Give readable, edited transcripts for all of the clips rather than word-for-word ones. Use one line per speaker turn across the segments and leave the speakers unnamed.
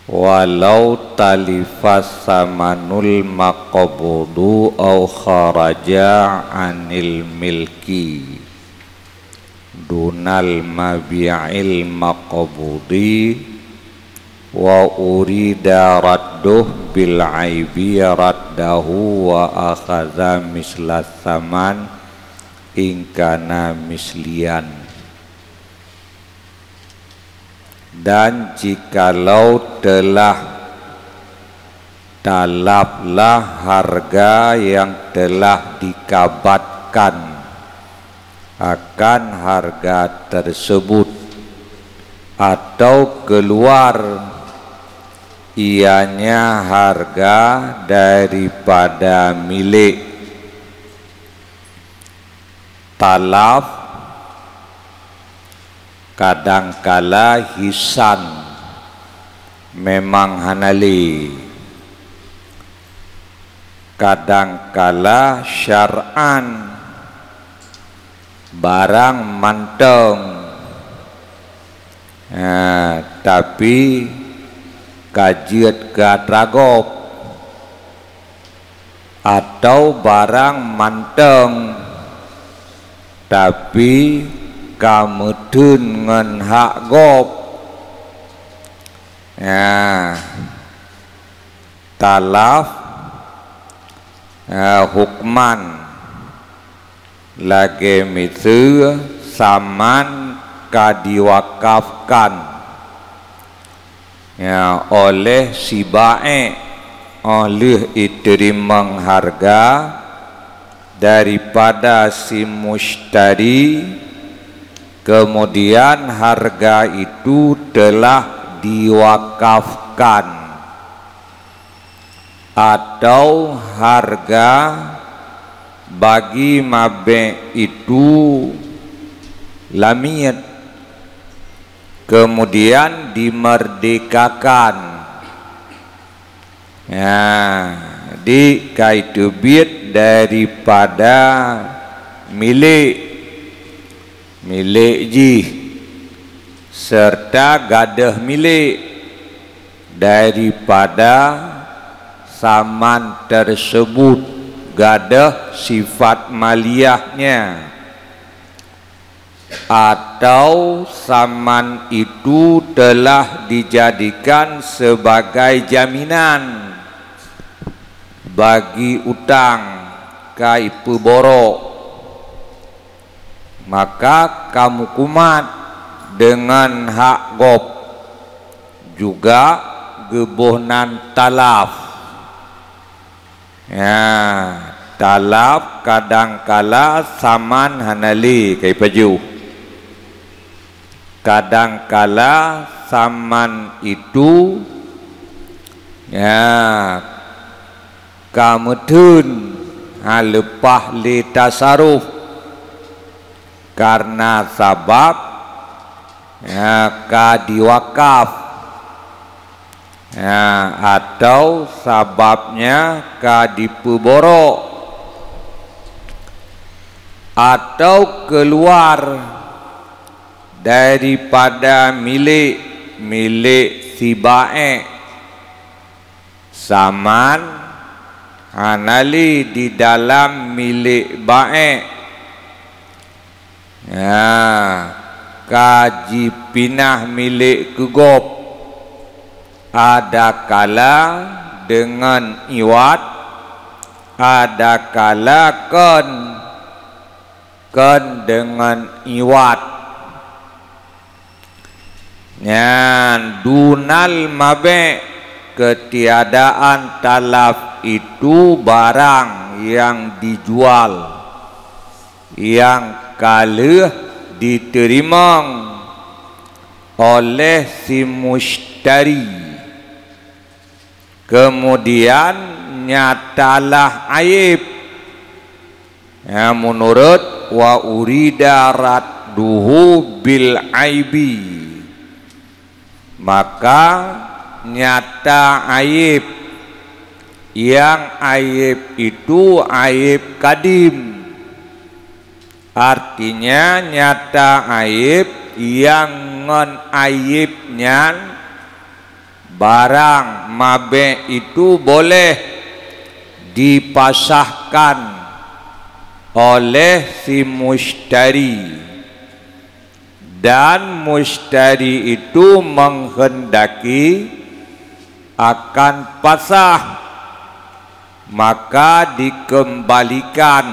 walau talifas samanul maqbudu au kharaja anil milki dunal mabi'il maqbudi wa urida radduh bil aibi raddahu wa akhadha mislas saman ingkana mislian. Dan jikalau telah talablah harga yang telah dikabatkan akan harga tersebut atau keluar ianya harga daripada milik talaf, kadangkala hisan memang hanali, kadangkala syar'an barang manteng, tapi kajiat gadragop, atau barang manteng tapi kamudun ngan hak gop, talaf hukman lagi mitu saman kadiwakafkan oleh si bae oleh diterima harga daripada si mushtari, kemudian harga itu telah diwakafkan, atau harga bagi mabe itu lamiyat kemudian dimerdekakan, dikaitubit daripada milik ji serta gadah milik daripada saman tersebut, gadah sifat maliyahnya, atau saman itu telah dijadikan sebagai jaminan bagi utang kaipu borok, maka kamu kumat dengan hak gop juga gebohnan talaf. Talaf kadangkala saman hanali kai paju, kadangkala saman itu kamudun halepah li tasaruf karena sabab kadiwakaf, atau sababnya kadipuborok, atau keluar daripada milik si bae, saman hanali di dalam milik bae, kaji pinah milik kegop, ada kala dengan iwat, ada kala kan dengan iwat. Dunal mabe, ketiadaan talaf itu barang yang dijual, yang kalih diterima oleh si mushtari, kemudian nyatalah aib, menurut wa urida radduhu bil aibi, maka nyata aib, yang aib itu aib kadim, artinya nyata aib yang ngon aibnya barang mabe itu boleh dipasahkan oleh si mushtari, dan mushtari itu menghendaki akan pasah, maka dikembalikan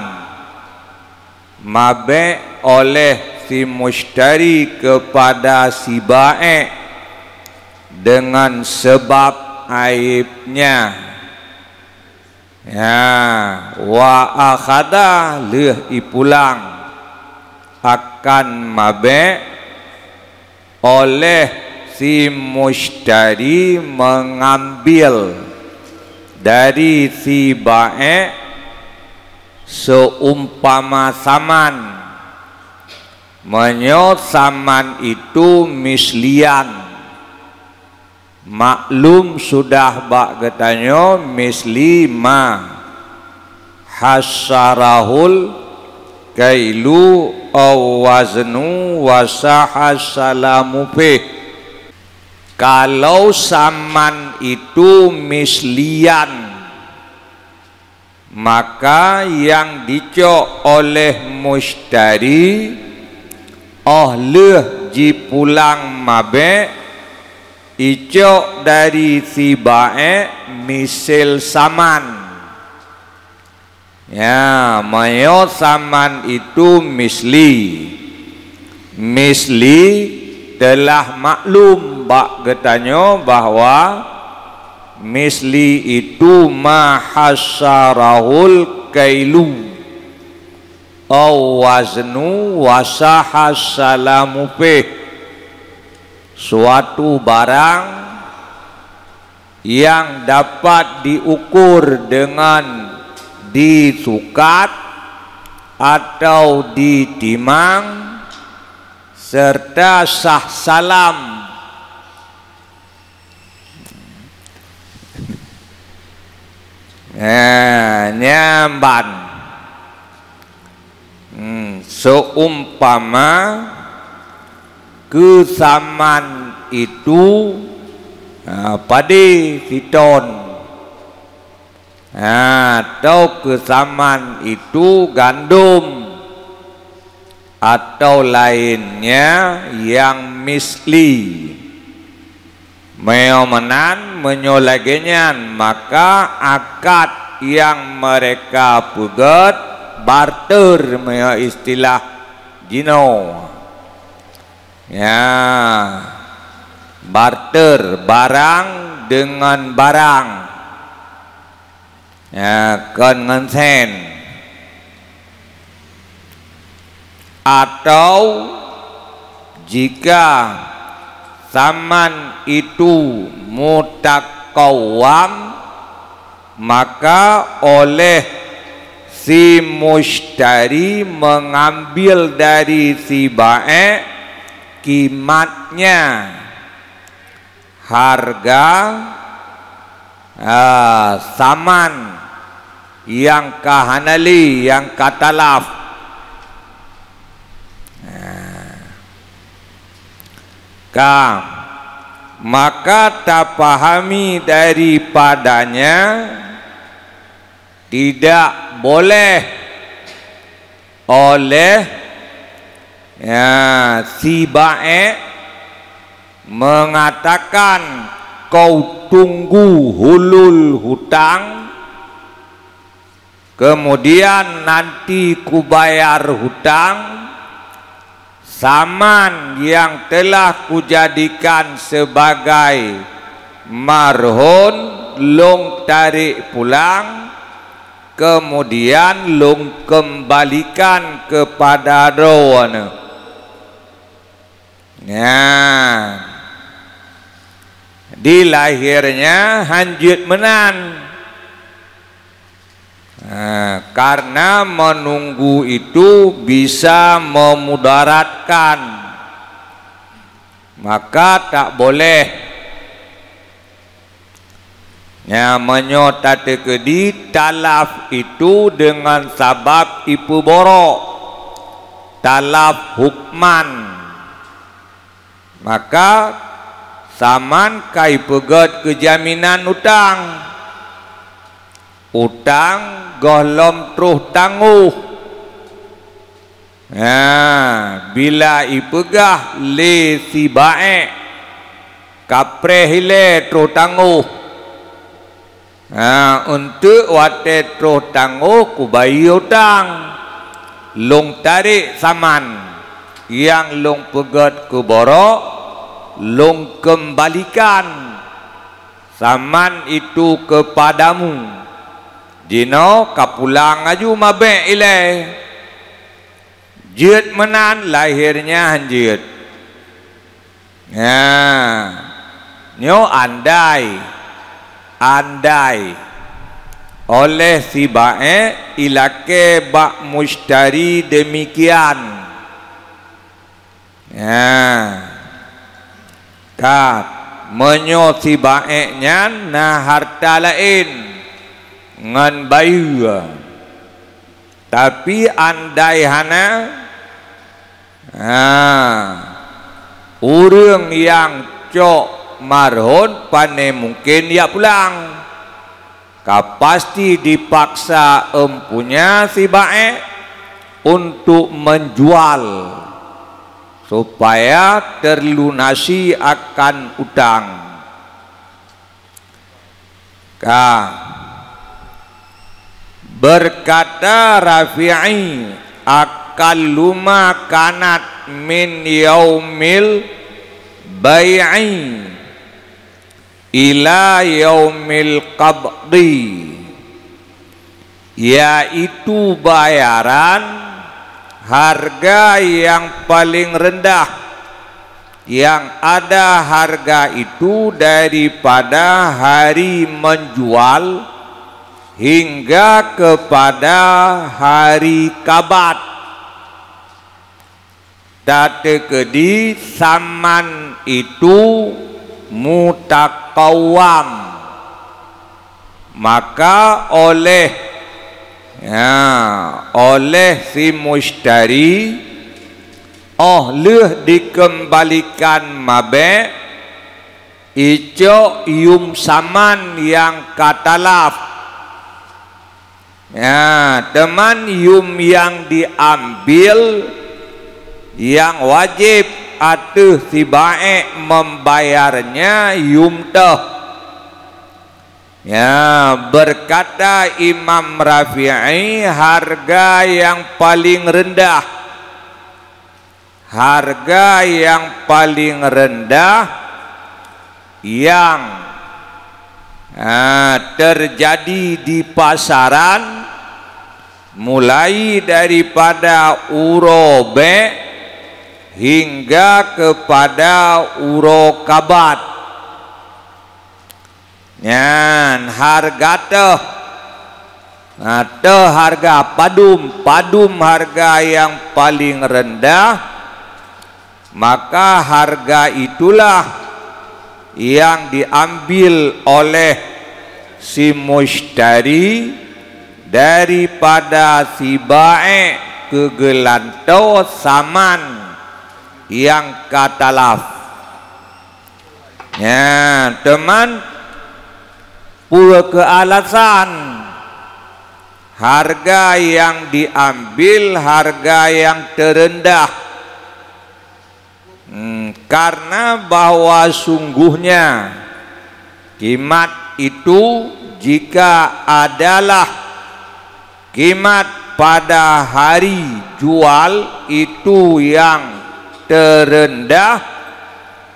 mabe oleh si mushtari kepada si baik dengan sebab aibnya. Ya, wa akhada leh ipulang akan mabe oleh si mushtari, mengambil dari si baik seumpama saman, menyot saman itu mislian. Maklum sudah bak getanyo misli ma hasarahul kailu aw waznu wasahasalamu pih. Kalau saman itu mislian, maka yang dicok oleh mushtari leh jipulang mabe icok dari si baik misil saman. Ya, mayo saman itu misli. Misli telah maklum bak getanyo bahwa misli itu mahasarahul kailu aw waznu wasahasalamu pih. Suatu barang yang dapat diukur dengan disukat atau ditimang serta sah salam. Nyamban seumpama kesaman itu padi fiton, atau kesaman itu gandum atau lainnya yang misli meomenan menyolagenyan, maka akad yang mereka pegat barter meo istilah jino. Ya, barter barang dengan barang. Ya, kongensen. Atau jika saman itu mutakawam, maka oleh si mushtari mengambil dari si baik kimatnya, harga saman yang kahanali, yang katalaf. Maka tak pahami daripadanya tidak boleh oleh si baik mengatakan kau tunggu hulul hutang, kemudian nanti ku bayar hutang. Saman yang telah kujadikan sebagai marhun long tarik pulang, kemudian long kembalikan kepada rawana. Ya, di lahirnya hanjut menan. Karena menunggu itu bisa memudaratkan, maka tak boleh. Ya, menyotate kedi talaf itu dengan sabab ipu borok, talaf hukman. Maka saman kai pegat kejaminan utang. Utang golom truh tangguh. Bila ipegah le si bae kapre hile truh tangguh. Untuk wate truh tangguh ku bayi utang. Long tarik saman yang long pegat ke borok, long kembalikan saman itu kepadamu. Dino kapulang aju mabe ile. Jid menan lahirnya hanjid. Nyo andai oleh si bae ilake bak mustari demikian. Kat menyo si bae nyan na harta lain ngan bayu. Tapi andai hana urang yang cok marhon pane mungkin ya pulang. Pasti dipaksa empunya si bae untuk menjual supaya terlunasi akan utang. Berkata Rafi'i, akalluma kanat min yaumil bai'i ila yaumil qabdi, yaitu bayaran harga yang paling rendah, yang ada harga itu daripada hari menjual hingga kepada hari kabat. Tatekedi saman itu mutakawam, maka oleh si mustari dikembalikan mabe ijo yum saman yang katalaf. Teman yum yang diambil yang wajib atuh si bae membayarnya yum teh. Berkata Imam Rafi'i, harga yang paling rendah, harga yang paling rendah yang terjadi di pasaran mulai daripada urobe hingga kepada uro kabat. Harga harga padum harga yang paling rendah, maka harga itulah yang diambil oleh si mustari daripada si bae kegelanto saman yang katalaf. Teman pura kealasan harga yang diambil harga yang terendah, karena bahwa sungguhnya kimat itu jika adalah kimat pada hari jual itu yang terendah,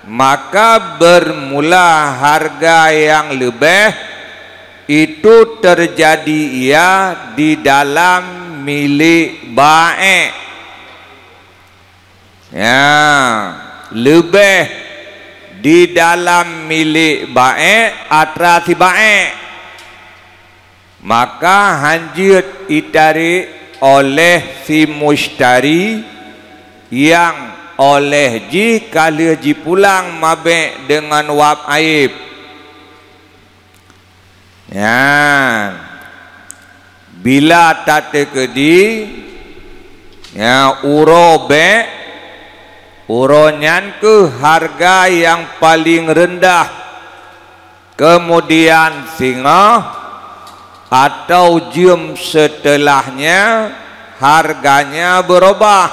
maka bermula harga yang lebih itu terjadi ia di dalam milik bae. Lebih di dalam milik bae atrasi bae, maka hanjut ditarik oleh si mustari yang oleh ji kala ji pulang mabe dengan wab aib. Bila tate kedi urobe uronyan ke harga yang paling rendah, kemudian singa atau jam setelahnya harganya berubah,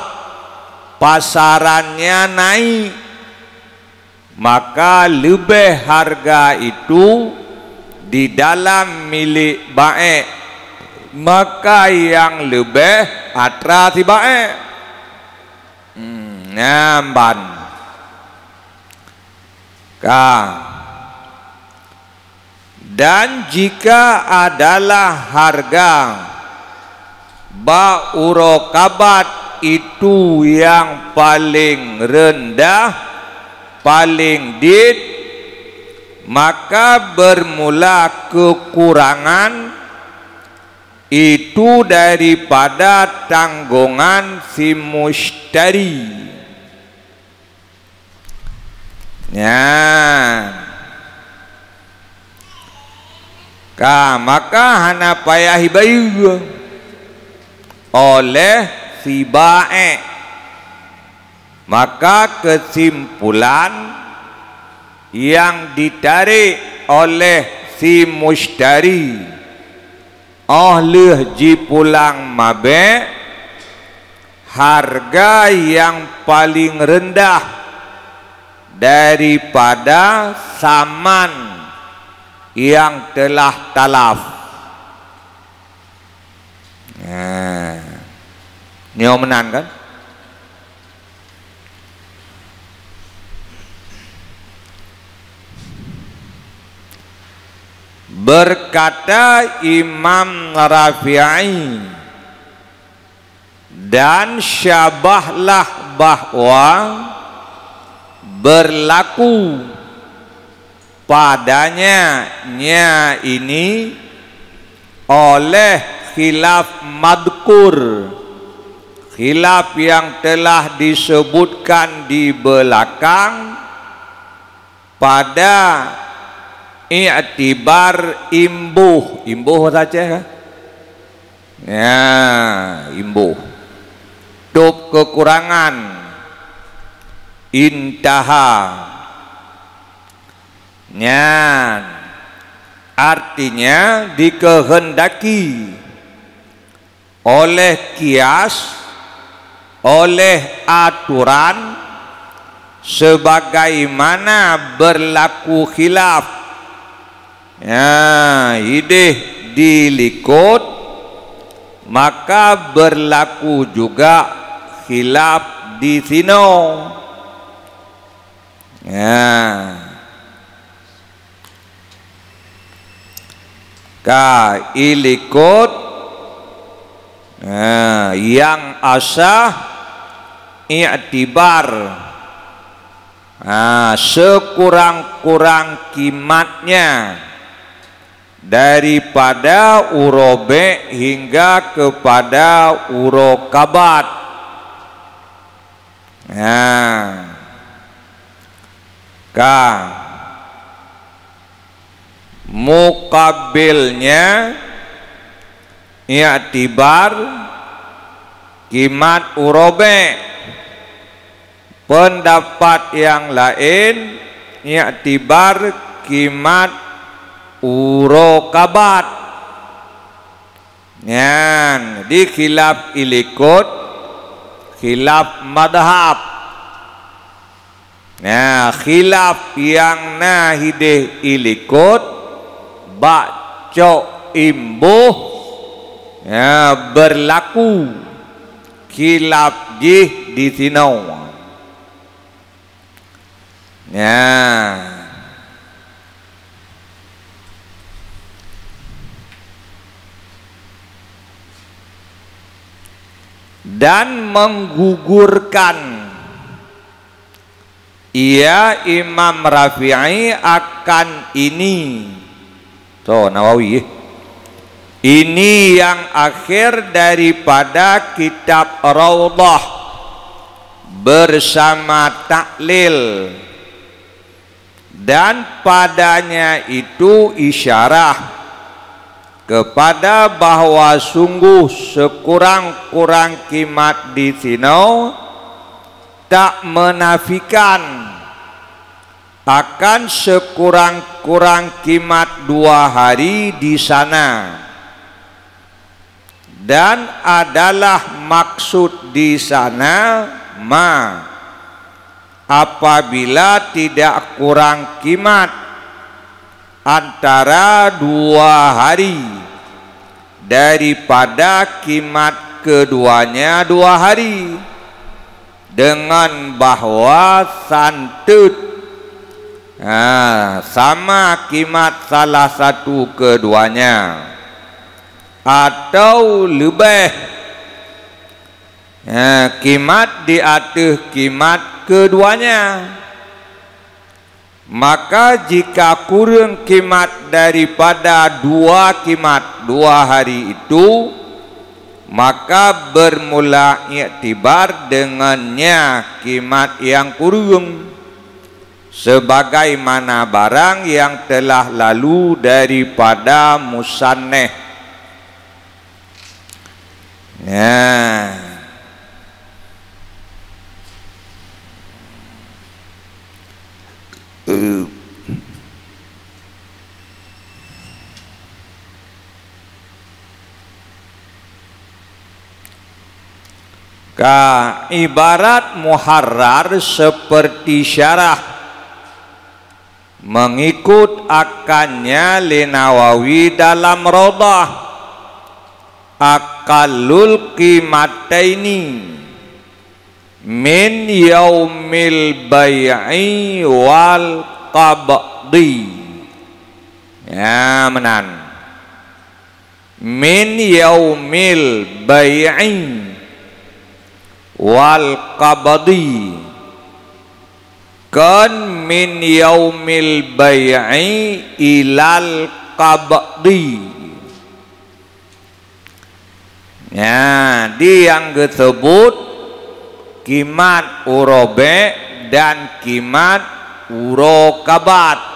pasarannya naik, maka lebih harga itu di dalam milik baik, maka yang lebih atrasi baik. Nyamban dan jika adalah harga ba'urokabat itu yang paling rendah, paling dit, maka bermula kekurangan itu daripada tanggungan si mushtari. Maka hana payah bayu oleh si baik. Maka kesimpulan yang ditarik oleh si mushtari oleh ji pulang mabe, harga yang paling rendah daripada saman yang telah talaf. Ini omenan kan? Berkata Imam Rafi'i, dan syabahlah bahwa berlaku padanya ini oleh khilaf madkur, khilaf yang telah disebutkan di belakang pada i'tibar imbuh saja kan? Ya, imbuh dop kekurangan intaha. Artinya dikehendaki oleh kias, oleh aturan sebagaimana berlaku khilaf. Ideh dilikut, maka berlaku juga khilaf di sino. Ilikut yang asah i'tibar, sekurang-kurang kimatnya daripada urobe hingga kepada urokabat. Mukabilnya i'tibar kimat urobe. Pendapat yang lain i'tibar kimat urokabat. Di khilaf ilikut, khilaf madhab. Khilaf yang nahideh ilikut bakco imbuh berlaku khilaf jih di sinau. Dan menggugurkan ia Imam Rafi'i akan ini. Nawawi ini yang akhir daripada kitab Raudhah bersama taklil, dan padanya itu isyarah kepada bahwa sungguh sekurang-kurang kimat di sino tak menafikan akan sekurang-kurang kimat 2 hari di sana, dan adalah maksud di sana apabila tidak kurang kimat antara 2 hari daripada kimat keduanya 2 hari, dengan bahwa santut sama kimat salah satu keduanya atau lebih kimat di atas kimat keduanya. Maka jika kurang kimat daripada 2 kimat 2 hari itu, maka bermula iktibar dengannya kimat yang kurang, sebagaimana barang yang telah lalu daripada musanneh. Ibarat muharrar seperti syarah mengikut akannya Linawawi dalam Rawdah, aqallul qimataini min yaumil bai'i wal qabdi. Ya menan, min yaumil bai'i wal qabdi, kan min yaumil bai'i ilal qabdi. Ya, di yang disebut kimat urobe dan kimat urokabat.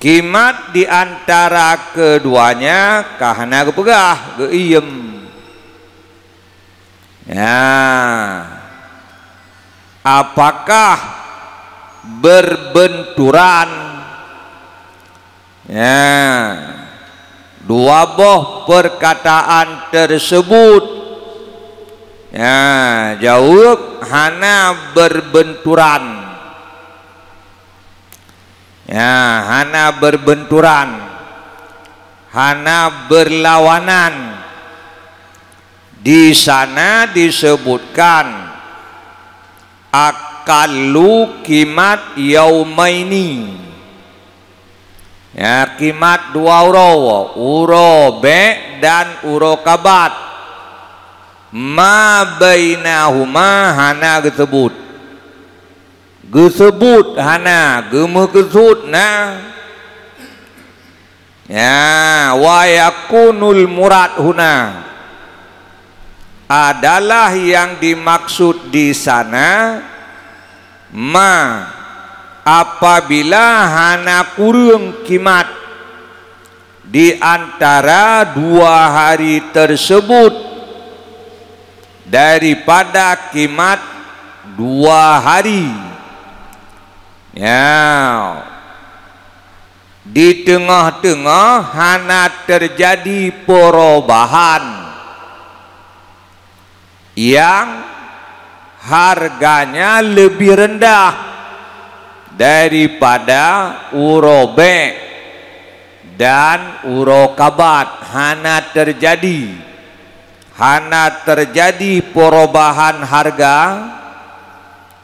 Kimat di antara keduanya kahana kepegah keiem. Ya, apakah berbenturan? Ya, 2 boh perkataan tersebut. Ya, jawab hana berbenturan. Ya, hana berbenturan, hana berlawanan. Di sana disebutkan aqallu kimat yaumaini. Ya, kimat 2 urobe dan urokabat. Ma bainahuma hana disebut. Gesebut hana gemekesut nah. Ya, wa yakunul murad huna adalah yang dimaksud di sana apabila hana kurang kimat di antara 2 hari tersebut daripada kimat 2 hari. Ya, di tengah-tengah hana terjadi perubahan yang harganya lebih rendah daripada urobe dan urokabat. Hana terjadi perubahan harga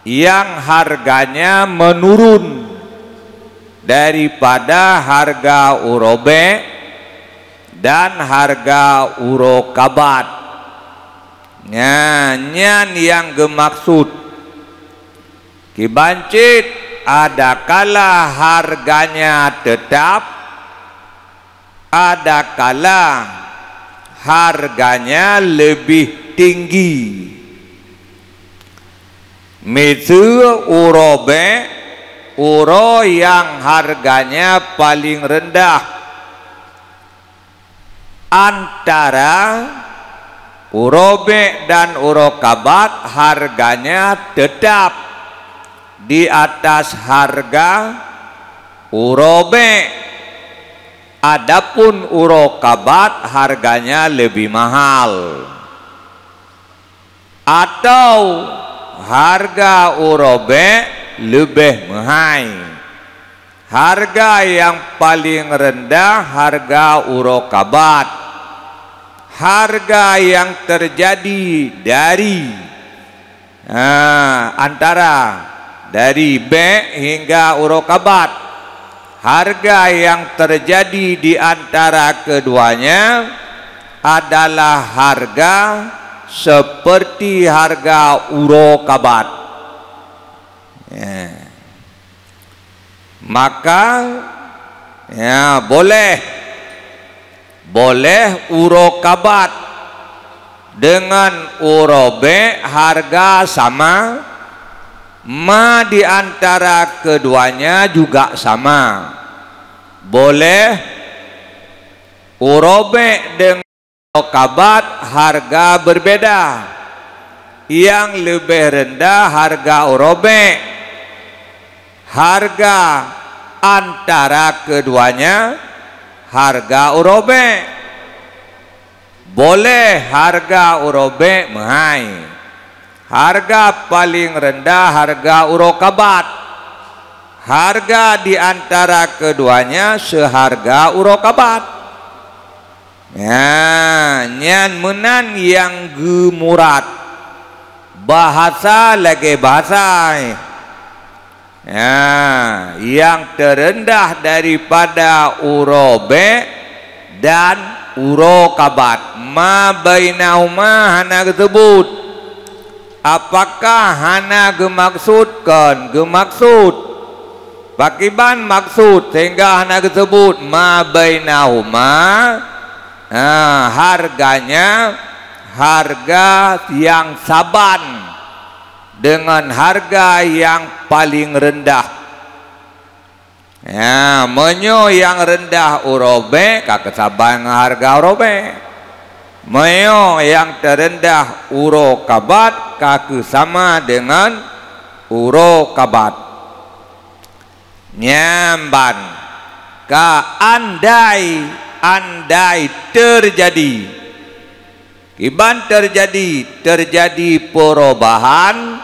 yang harganya menurun daripada harga urobe dan harga urokabat. Nyan yang gemaksud kibancit ada kala harganya tetap, ada kala harganya lebih tinggi. Misal urobe, uro yang harganya paling rendah antara Urobe dan urokabat harganya tetap di atas harga urobe. Adapun urokabat harganya lebih mahal. Atau harga urobe lebih mahal. Harga yang paling rendah harga urokabat. Harga yang terjadi dari antara dari B hingga urokabat. Harga yang terjadi di antara keduanya adalah harga seperti harga urokabat. Maka boleh urokabat dengan urobe harga sama, ma di antara keduanya juga sama. Boleh urobe dengan urokabat harga berbeda. Yang lebih rendah harga urobe. Harga antara keduanya harga urobe. Boleh harga urobe mahal. Harga paling rendah harga urokabat. Harga di antara keduanya seharga urokabat. Nyan menan yang gemurat. Bahasa lagi bahasa. Yang terendah daripada urobe dan urokabat. Ma bainahuma hana tersebut. Apakah hana gemaksudkan? Gemaksud. Pakiban maksud sehingga hana tersebut ma bainahuma. Harganya harga yang saban dengan harga yang paling rendah. Menyo yang rendah urobe kakesaban harga urobe. Menyo yang terendah urokabat kakesama dengan urokabat. Nyamban ka andai terjadi. Iban terjadi perubahan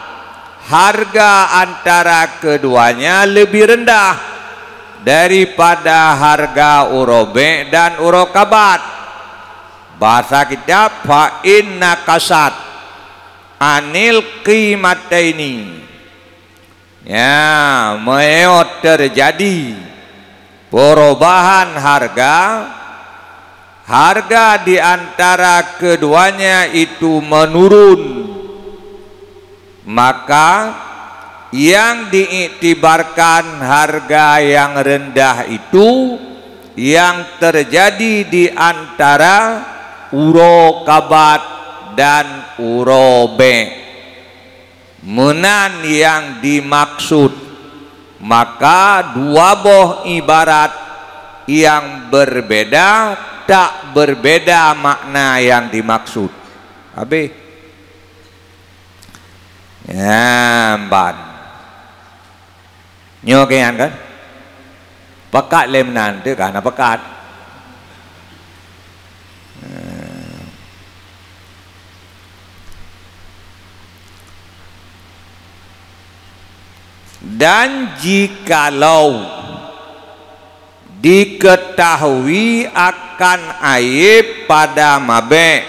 harga antara keduanya lebih rendah daripada harga urobe dan urokabat. Bahasa kita fa inna kasat anil qimataini. Meo terjadi perubahan harga di antara keduanya itu menurun, maka yang diiktibarkan harga yang rendah itu yang terjadi di antara urokabat dan urobe. Menan yang dimaksud. Maka dua boh ibarat yang berbeda tak berbeda makna yang dimaksud. Habis. Ban. Nyokean kan? Pekat lemnan tu kan? Pekat. Dan jikalau diketahui akan aib pada mabe,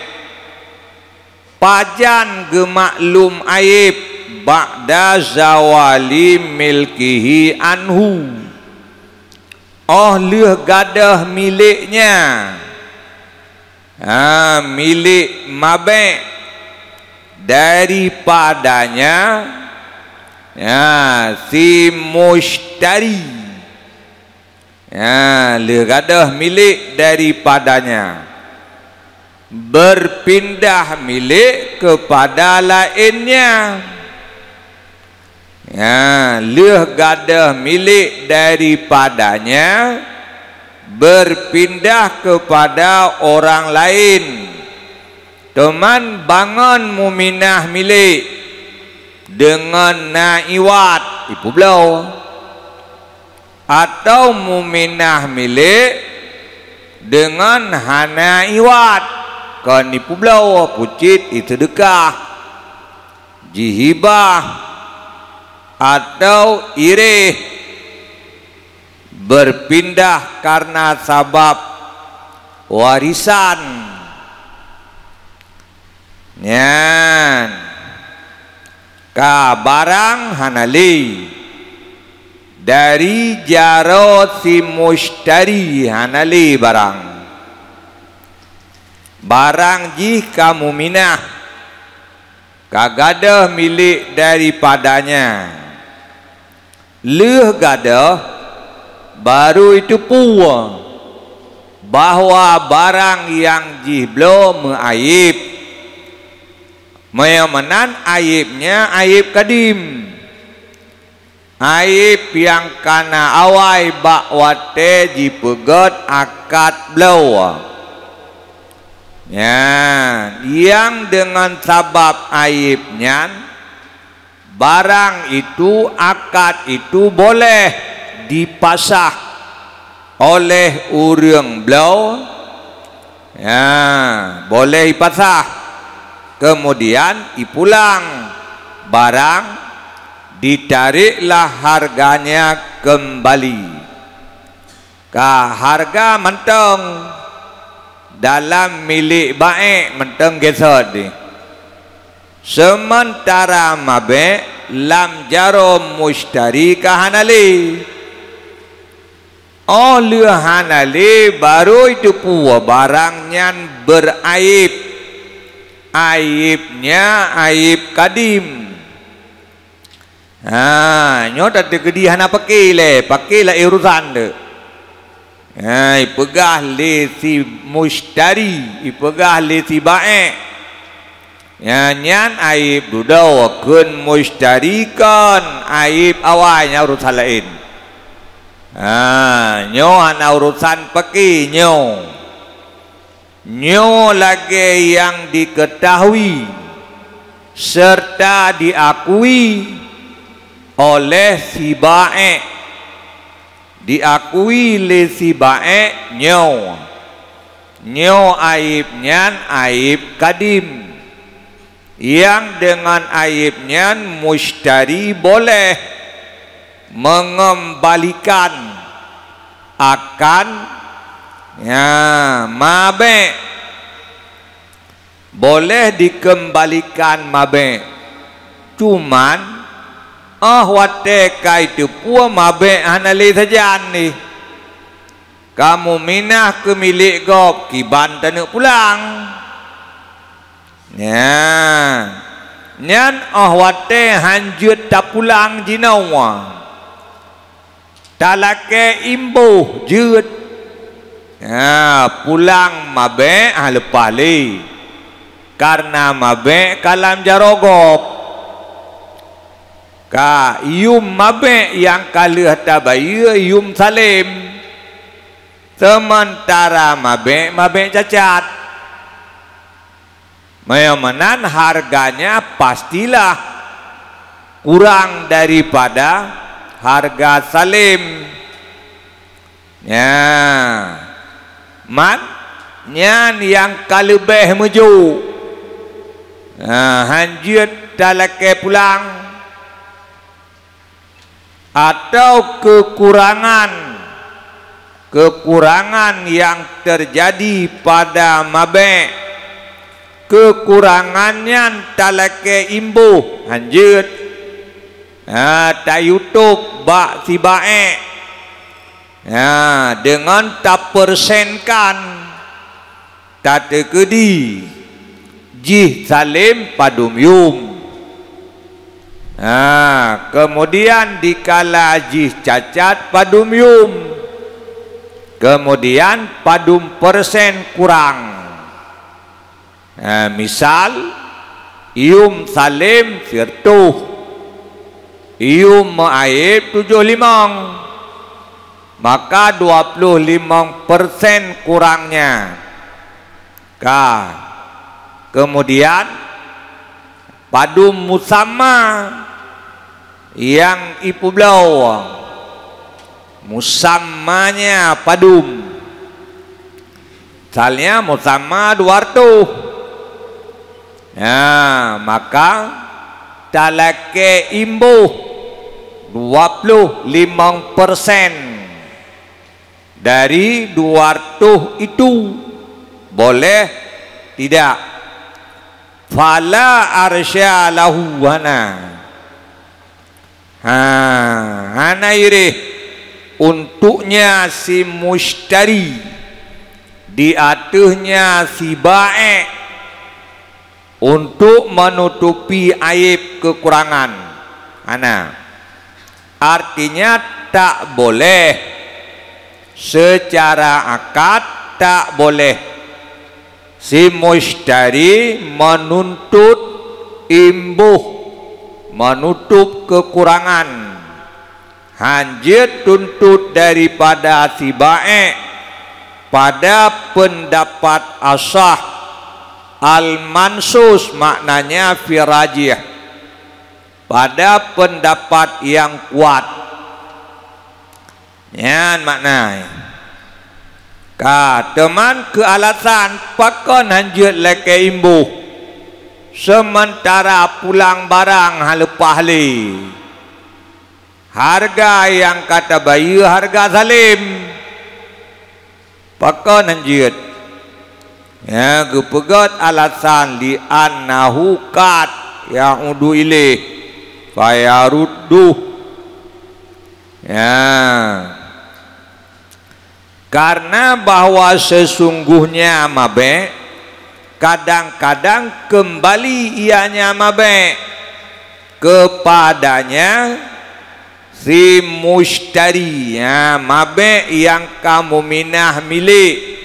pajan gemaklum aib ba'da zawali milkihi anhu. Leh gadah miliknya, milik mabe daripadanya si mushtari, legadah milik daripadanya, berpindah milik kepada lainnya. Legadah milik daripadanya, berpindah kepada orang lain. teman bangun muminah milik dengan naiwat ipu belau, atau muminah milik dengan hana iwat kan ipu belau pucit itu sedekah jihibah atau irih berpindah karena sabab warisan. Nyan ka barang hanali dari jaro si mushtari hanali barang jih kamu minah kagadah milik daripadanya leh gadah baru itu puwa bahwa barang yang jih belum aib menan aibnya aib kadim, aib yang kana awai bakwate jipegot akad belau ya, yang dengan sabab aibnya barang itu akad itu boleh dipasah oleh urang belau ya, boleh dipasah kemudian dipulang barang ditariklah harganya kembali ka harga menteng dalam milik baik menteng gesod di sementara mabe lam jarum mushtari kahanali oleh hanali baru itu puwa barangnya beraib, aibnya aib kadim. Nyota de kedihan apa pakai urusan de. Ipegah le si mushtari, ipegah le si baik. Nyan aib dudau kun mushtari kan aib awalnya urusan lain. Nyo ana urusan pakai nyo lagi yang diketahui serta diakui oleh si baik, diakui oleh si baik nyo aibnya aib kadim yang dengan aibnya mushtari boleh mengembalikan akan ya mabe, boleh dikembalikan mabe, cuman wate itu pua mabe hanali saja nih kamu minah ke milik gop kiban tanuk pulang ya nyan wate hanjut tak pulang jinawa talake imbuh jut ya pulang mabe lepas li karena mabe kalam jarogop ka yum mabe yang kalih tabaya yum salim sementara mabe cacat menan harganya pastilah kurang daripada harga salim ya man nyan yang kalebeh meju hanjut talake pulang atau kekurangan yang terjadi pada mabe, kekurangannya talake imbuh hanjut ta YouTube bak si baik dengan tak persenkan tak tekedi jih salim padum yum kemudian dikala jih cacat padum yum kemudian padum persen kurang misal yum salim firtuh ium aib 75 maka 25% kurangnya Kemudian padum musamma yang ipu belau, musammanya padum. Misalnya musamma 200, ya maka talake imbuh 25% dari 200 itu boleh tidak? Fala arsya lahu hana irih untuknya si mushtari, di atasnya si baik untuk menutupi aib kekurangan. Artinya tak boleh secara akad, tak boleh si mushtari menuntut imbuh, menutup kekurangan. Hanjit tuntut daripada si baik pada pendapat asah al-mansus, maknanya firajih, pada pendapat yang kuat. Yan maknanya. Teman ke alasan pakon hanjut leke imbuh sementara pulang barang halepah li. Harga yang kata bayu harga zalim. Pakon hanjut. Ya, kepegat alasan li annahu kat ya'udu ilaih fayarudduh. Ya, karena bahwa sesungguhnya mabe kadang-kadang kembali ianya mabe kepadanya si mushtari, ya mabe yang kamu minah milik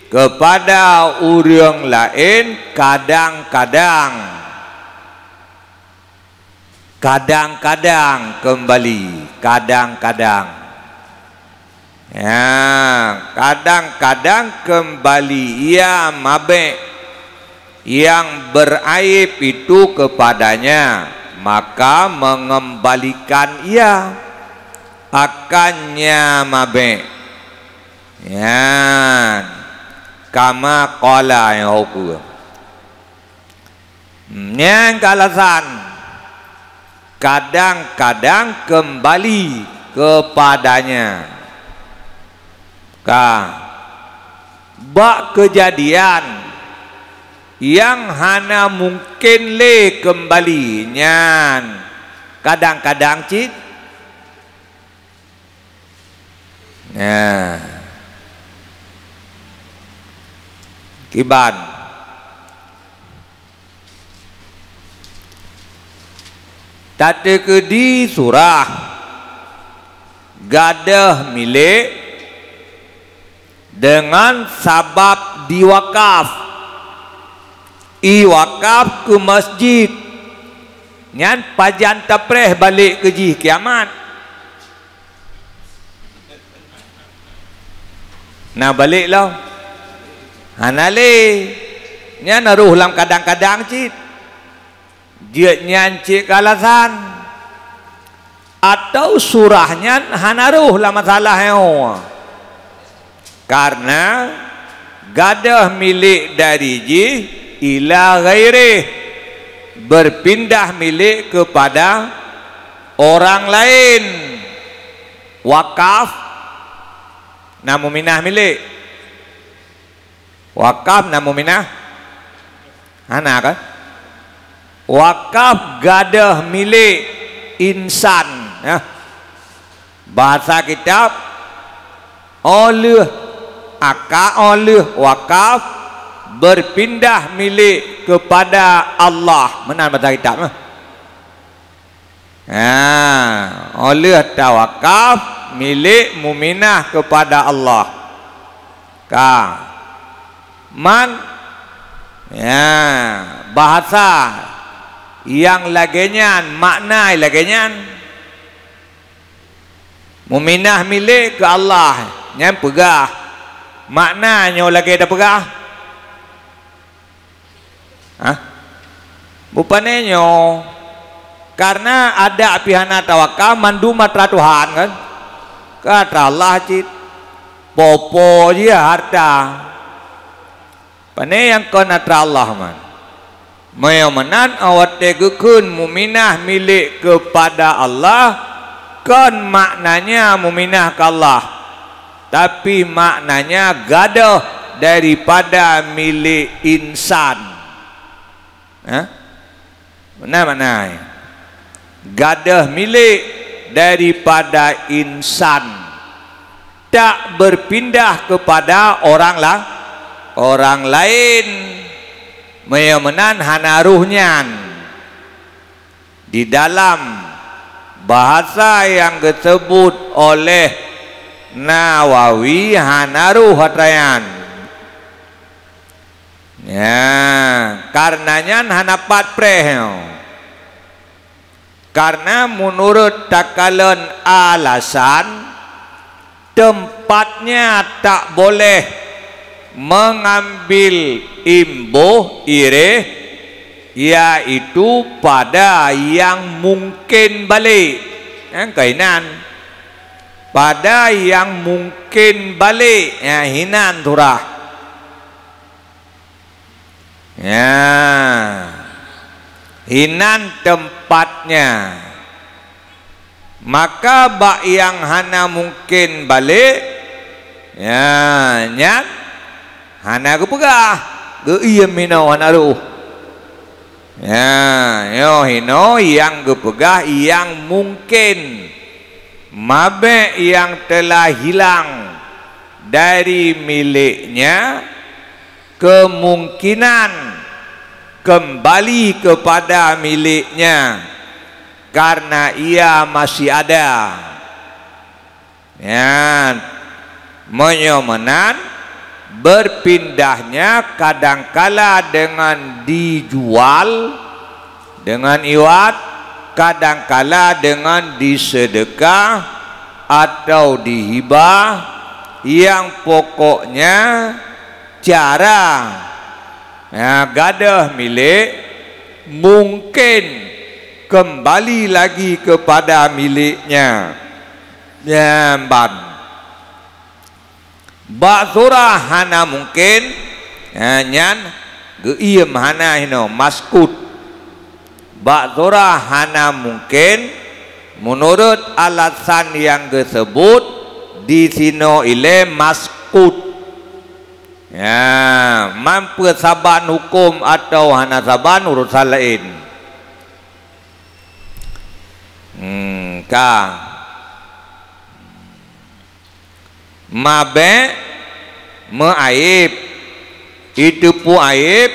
kepada orang lain, kadang-kadang kembali, kadang-kadang, ya kadang-kadang kembali ia mabe yang beraib itu kepadanya, maka mengembalikan ia akannya mabe, ya kama qala yang hukum. Yang alasan kadang-kadang kembali kepadanya. Bak kejadian yang hana mungkin le kembali nyan kadang-kadang cik. Ya. Kiban tadi ke di surah gadah milik dengan sabab diwakaf, iwakaf ke masjid nyan pajan tapreh balik ke jih kiamat. Nah balik lah hanale nya naruh lam kadang-kadang cit dia nyancik alasan atau surahnya hanaruh lah masalah yo, karena gadah milik dari ji ila ghairi, berpindah milik kepada orang lain. Wakaf namu minah milik, wakaf namu minah anak kan. Wakaf gadah milik insan, ya. Bahasa kitab oleh aka oleh wakaf berpindah milik kepada Allah. Benar bahasa kitab. Oleh tawakaf milik muminah kepada Allah. Ya, bahasa yang lagenyan, makna lagenyan muminah milik ke Allah yang pegah, maknanya lagi dah pegah Hah? Bupanenyo karena ada pihana tawakal mandu matra Tuhan kan. Kata Allah cit popo dia harta. Pane yang kena Allah man. Menan awat tegekun muminah milik kepada Allah kan maknanya muminah ke Allah. Tapi maknanya gadah daripada milik insan. Mana gadah milik daripada insan, tak berpindah kepada orang lain. Menan hanaruhnya di dalam bahasa yang disebut oleh Nawawi hanaruh hatayan. Ya, karenanya hanapat preh. Karena menurut takalan alasan tempatnya tak boleh mengambil imbuh ire, yaitu pada yang mungkin balik. Kainan pada yang mungkin balik ya, hinan turah ya, hinan tempatnya. Maka bak yang hana mungkin balik ya nyat hana kepegah ke iya mino hanaru ya yo hino yang kepegah yang mungkin mabe yang telah hilang dari miliknya kemungkinan kembali kepada miliknya karena ia masih ada ya. Menyomenan berpindahnya kadangkala dengan dijual dengan iwat, kadangkala dengan disedekah atau dihibah, yang pokoknya cara ya, gadah milik mungkin kembali lagi kepada miliknya. Jamban Ba'thurah hana mungkin nyan geiem hana hino maskut. Ba'thurah hana mungkin menurut alasan yang disebut di sino ile maskut ya, mampu saban hukum atau hana saban urusan lain. Mabe meaib itu pu aib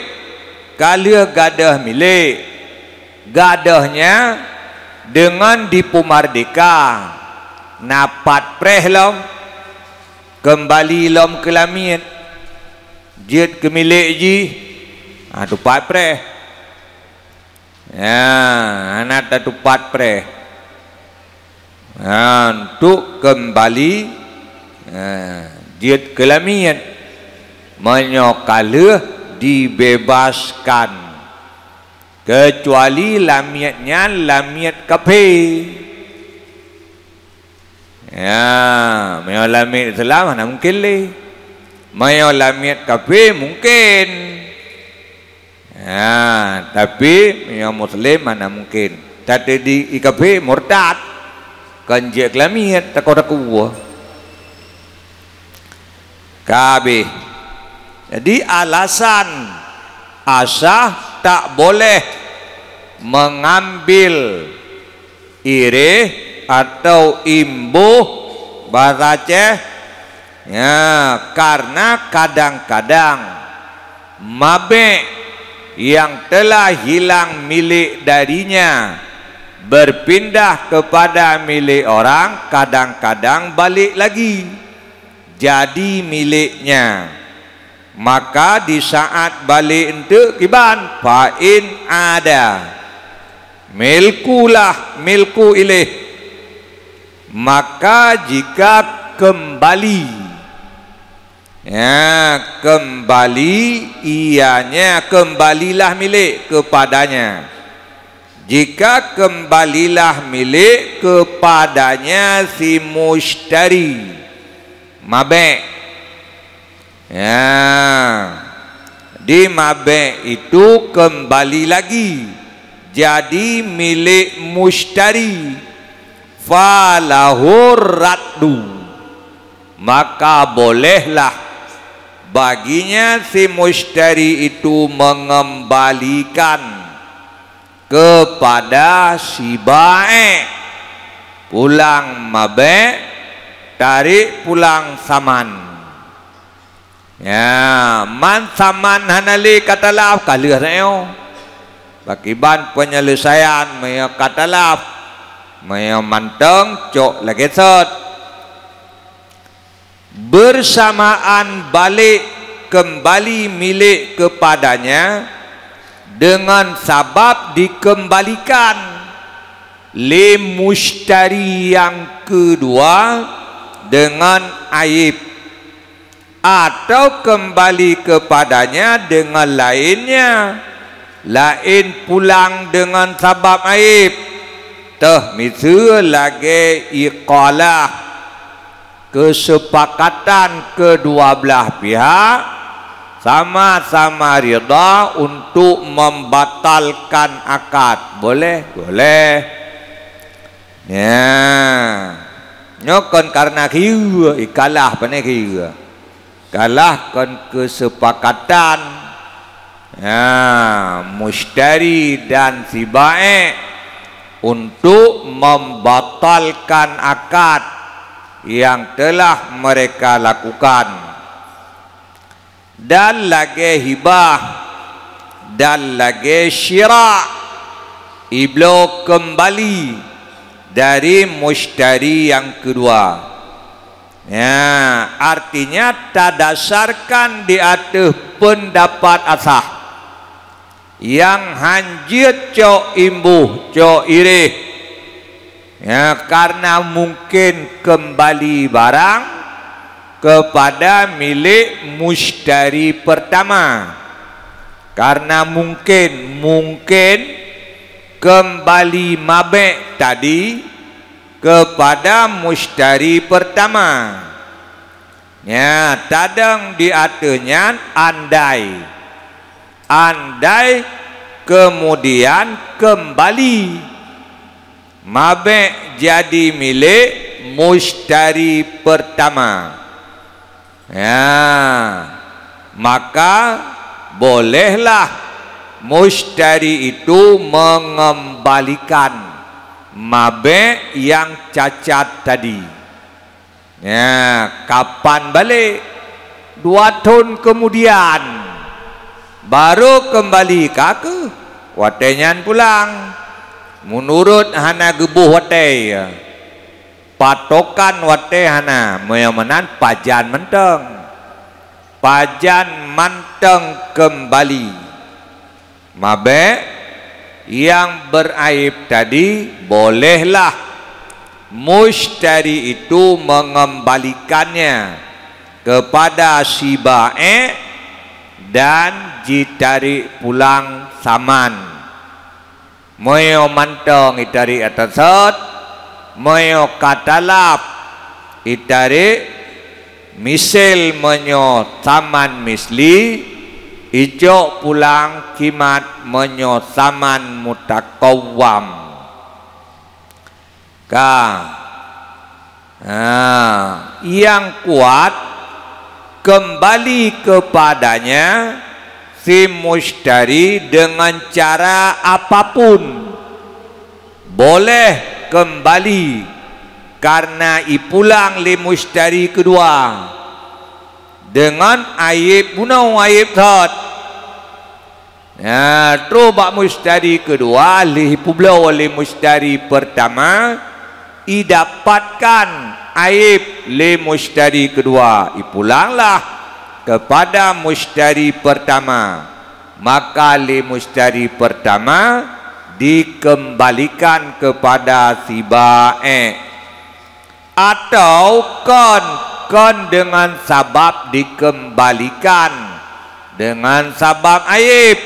kali gadah milik gadahnya dengan dipumardika napat preh lom kembali lom ke lamit jet ke milik ji tupat preh ya anak tupat preh untuk kembali jet ke lamit menyokaluh dibebaskan kecuali lamiatnya lamiat kafe ya, mayo lamit Islam mana mungkin le, mayo lamit kafe mungkin ya, tapi mayo Muslim mana mungkin. Tadi di kafe murtad kanjek lamit takut kabeh. Jadi alasan asah tak boleh mengambil ire atau imbuh bahasa Aceh ya, karena kadang-kadang mabe yang telah hilang milik darinya berpindah kepada milik orang, kadang-kadang balik lagi jadi miliknya. Maka di saat balik untuk kiban fa'in ada milkulah milku ilih, maka jika kembali Ya, kembali ianya kembalilah milik kepadanya. Jika kembalilah milik kepadanya si mushtari mabe'. Ya, di mabe' itu kembali lagi jadi milik mushtari, falahur raddu, maka bolehlah baginya si mushtari itu mengembalikan kepada si bae pulang mabe', tarik pulang saman. Ya, man saman hanali katalaf kalih reo bakiban penyelesaian maya katalaf maya manteng cok lagi set bersamaan balik kembali milik kepadanya dengan sabab dikembalikan li mushtari yang kedua dengan aib, atau kembali kepadanya dengan lainnya, lain pulang dengan sabab aib. Teh misal lagi iqalah, kesepakatan kedua belah pihak sama-sama rida untuk membatalkan akad. Boleh? Boleh. Ya, nyokon karena kira ikalah pane kira kalah kon kesepakatan ya mushtari dan si bae untuk membatalkan akad yang telah mereka lakukan. Dan lagi hibah dan lagi syira' iblo kembali dari mushtari yang kedua. Ya, artinya tadasarkan di atas pendapat asah yang hanjit cok imbuh cok irih. Ya, karena mungkin kembali barang kepada milik mushtari pertama, karena mungkin kembali mabe' tadi kepada mushtari pertama. Ya, tadang di atasnya andai kemudian kembali mabe' jadi milik mushtari pertama. Ya, maka bolehlah mushtari itu mengembalikan mabe' yang cacat tadi. Ya, kapan balik? 2 tahun kemudian baru kembali ke watenyan pulang. Menurut hana gebuh wate, patokan wate hana menan pajan menteng kembali mabe' yang beraib tadi, bolehlah mushtari itu mengembalikannya kepada si bae dan ditarik pulang saman. Moyo mantong itari atasat, moyo katalap itari misil menyo saman misli, ijo pulang kimat menyo saman mutakawam. Yang kuat kembali kepadanya si mushtari dengan cara apapun boleh kembali, karena ipulang li mushtari kedua dengan aib punau aib thot. Ya, terubak mushtari kedua li publau li mushtari pertama idapatkan aib li mushtari kedua, ipulanglah kepada mushtari pertama, maka li mushtari pertama dikembalikan kepada si bae. Atau kon kon dengan sabab dikembalikan dengan sabab aib.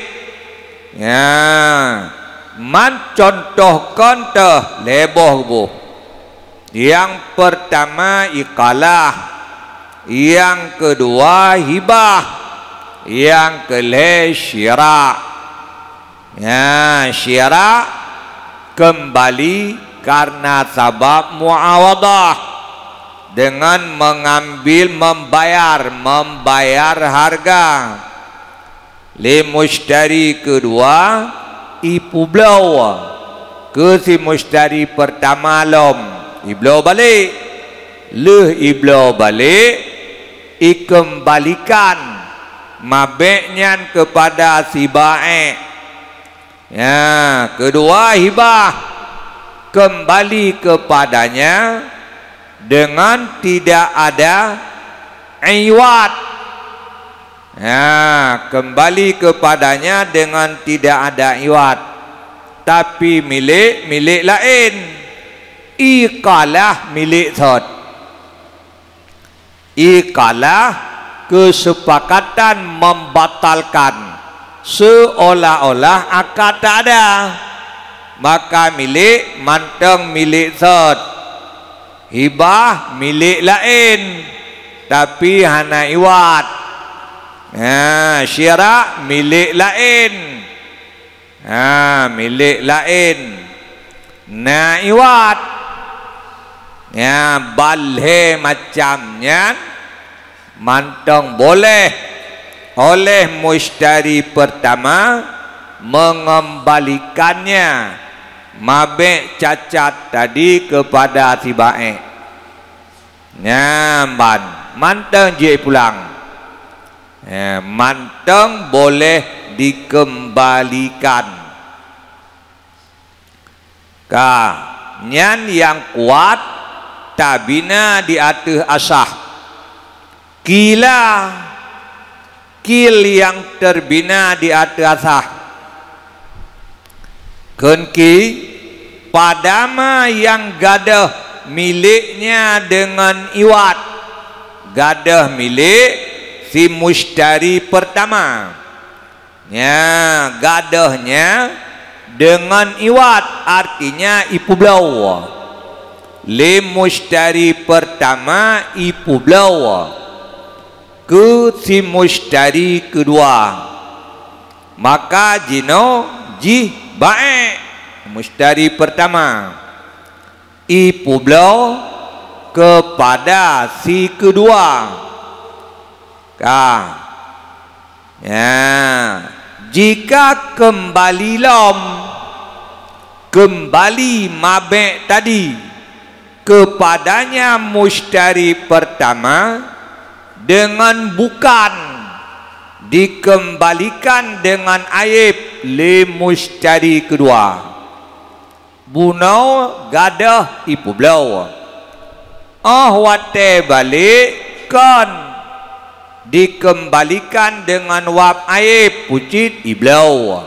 Ya, man contohkan teh leboh bu. Yang pertama ikalah, yang kedua hibah, yang kelima syirak. Ya, syirak kembali karena sabab muawadah dengan mengambil membayar harga. Le mushtari kedua ipu blau ke si mushtari pertama lom iblau balik le iblau balik ikembalikan mabeknya kepada si baik. Ya, kedua hibah kembali kepadanya dengan tidak ada iwat. Ya, kembali kepadanya dengan tidak ada iwat, tapi milik lain. Ikalah milik third. Ikalah kesepakatan membatalkan seolah-olah akad tak ada. Maka milik manteng milik third, hibah milik lain tapi hana iwat. Ya, syirak milik lain. Ya, milik lain. Nah, iwat. Ya, balhe macamnya mantong boleh oleh mushtari pertama mengembalikannya mabek cacat tadi kepada si baik. Ya, mantong je pulang. Ya, manteng boleh dikembalikan. Nyan yang kuat tabina di atas asah. Kil yang terbina di atas asah. Kenki padama yang gadah miliknya dengan iwat. Gadah milik si mushtari pertama. Ya, gadahnya dengan iwat artinya ipu blau. Le mushtari pertama ipu blau ke si mushtari kedua. Maka jino ji baik mushtari pertama ipu blau kepada si kedua. Ya, jika kembali mabek tadi kepadanya mushtari pertama dengan bukan dikembalikan dengan aib le mushtari kedua. Bunau gadah ipu blau. Wate balik kan dikembalikan dengan wab aib pucit iblau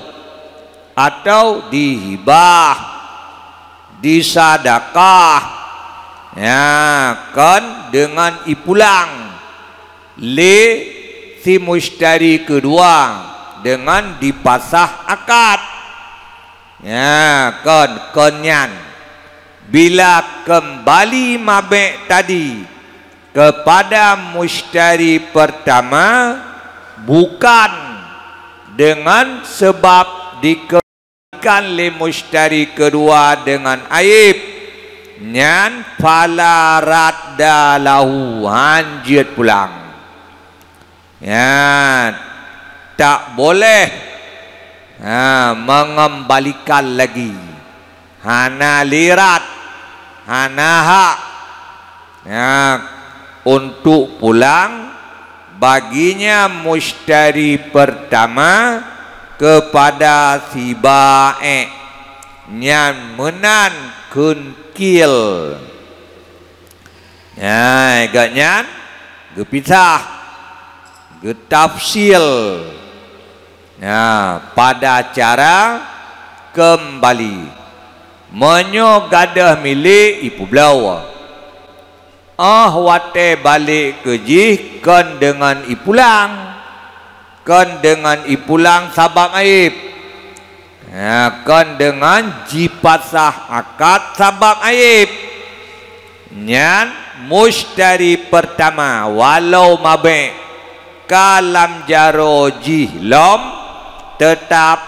atau dihibah disadakah. Ya, kan dengan ipulang le si mushtari kedua dengan dipasah akad. Ya, kan kenyan bila kembali mabek tadi kepada mushtari pertama bukan dengan sebab dikembalikan le mushtari kedua dengan aib, nyan fala radda lahu, hanjit pulang. Ya, tak boleh mengembalikan lagi. Hana lirat, hana hak. Ya, untuk pulang baginya mushtari pertama kepada si baik nyan menan kunkil. Ya, agaknya gepisah getafsil. Ya, pada cara kembali menyo gadah milik ipu blau. wate balik ke jih kan dengan ipulang, kan dengan ipulang sabab aib, ya, kan dengan jipasah akad sabab aib. Nyan mushtari pertama walau mabe kalam jaro jihlom tetap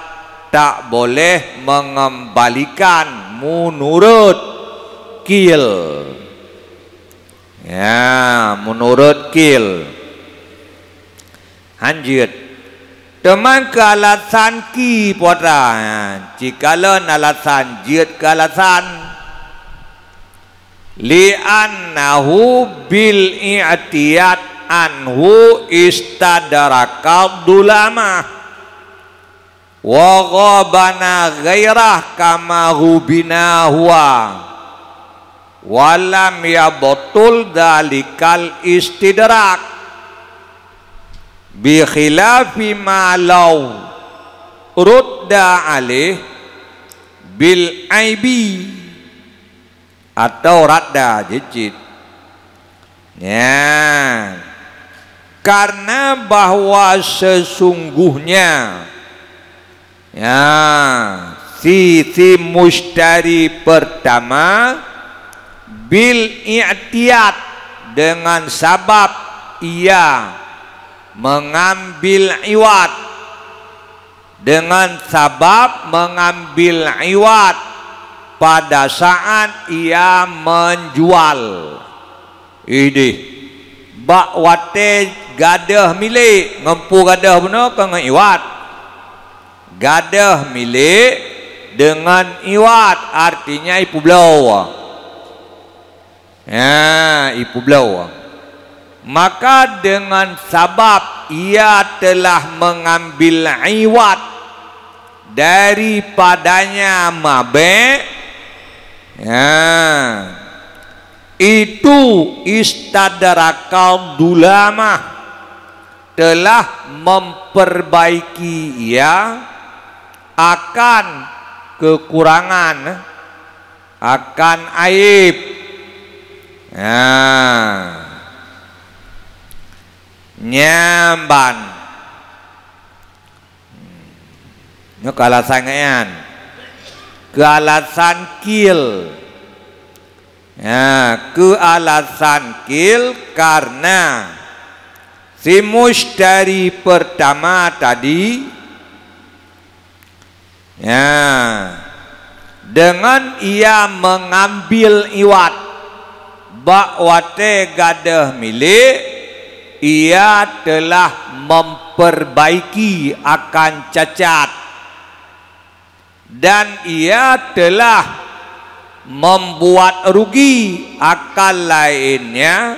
tak boleh mengembalikan menurut kil, ya, menurut kil. Lanjut teman ke alasan ki putra, jikalau alasan jid ke alasan li'annahu bil i'tiyad anhu istadaraka dulama wa ghabana ghairah kama hubina huwa walam yabtul dalikal istidrak bi khilafi ma law rudda alih bil aibi atau radda jijid, ya, karena bahwa sesungguhnya, ya, si mushtari pertama bil i'tiyad dengan sabab ia mengambil iwat, dengan sabab mengambil iwat pada saat ia menjual. Ini bak wate gadah milik ngempu gadah benar ke dengan iwat, gadah milik dengan iwat artinya ipu belau, ya, ipu belau. Maka dengan sabab ia telah mengambil iwat daripadanya mabe, ya, itu istadarakal dulama telah memperbaiki ia akan kekurangan, akan aib, ya, nyamban ini kealasan kealasan kil, ya, kealasan kil karena si mushtari pertama tadi, ya, dengan ia mengambil iwat bak wate gadah milik, ia telah memperbaiki akan cacat dan ia telah membuat rugi akan lainnya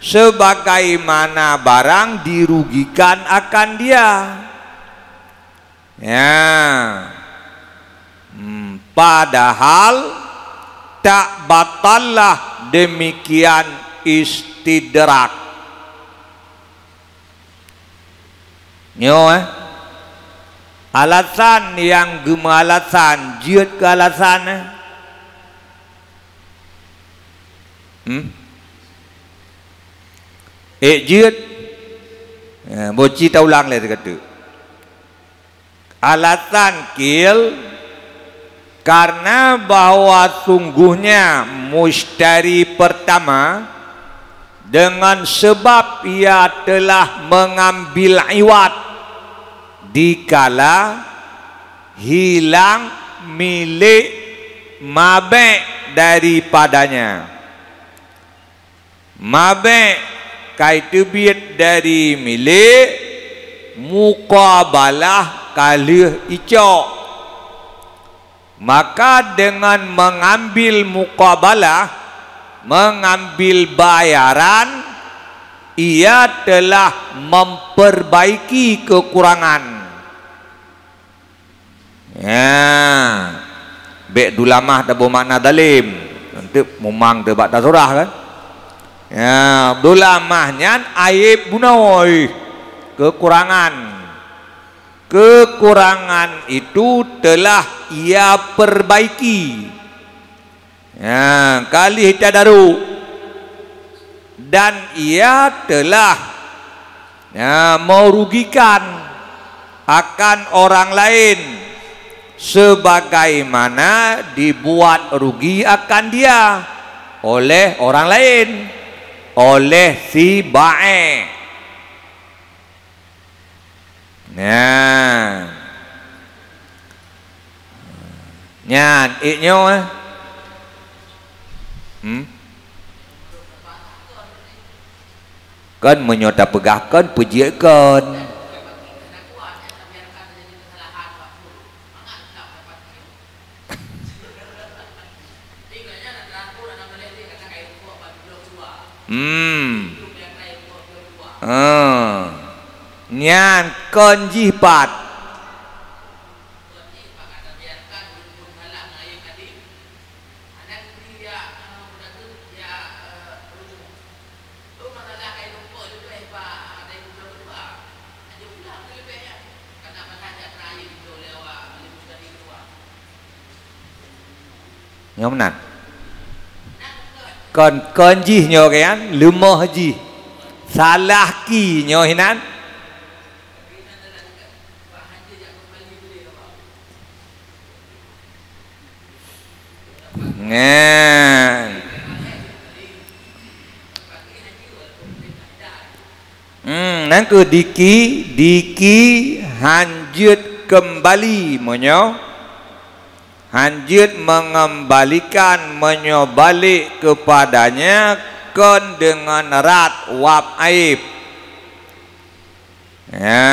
sebagaimana barang dirugikan akan dia, ya, padahal tak batallah demikian istidrak. Nyo, alasan yang gemalasan jid ke alasan, jid, boci tak ulang lagi kata alasan kil karena bahwa sungguhnya mushtari pertama dengan sebab ia telah mengambil iwat dikala hilang milik mabe daripadanya, mabe kaitubit dari milik muqabalah kalih icok, maka dengan mengambil muqabalah, mengambil bayaran, ia telah memperbaiki kekurangan. Ya, bek dulamah dah bermakna dalim, nanti memang debat dah surah kan. Ya, dulamahnya aib bunawai, kekurangan. Kekurangan itu telah ia perbaiki. Ya, kali tadaru dan ia telah merugikan akan orang lain sebagaimana dibuat rugi akan dia oleh orang lain, oleh si bae. Nah, nyan iknyo kan menyota pegahkan pujikan. Nyan konjipat nhóm nè còn con gì nhờ cái ăn lùm mơ gì salah ki nhờ hinan nghe nanti cứ diki hanjut kembali monyo. Hanjut mengembalikan, menyobalik kepadanya kon dengan rat wab aib. Ya.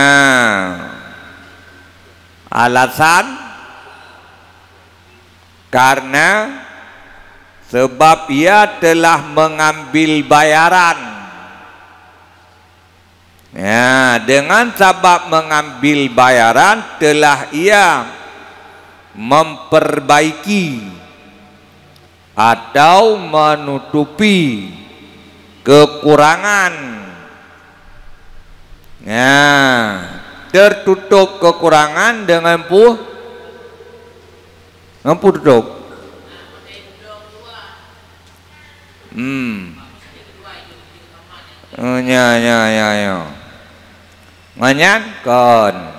Alasan karena sebab ia telah mengambil bayaran. Ya, dengan sebab mengambil bayaran telah ia memperbaiki atau menutupi kekurangan. Ya, tertutup kekurangan dengan tutup. Ya. Nganyan kon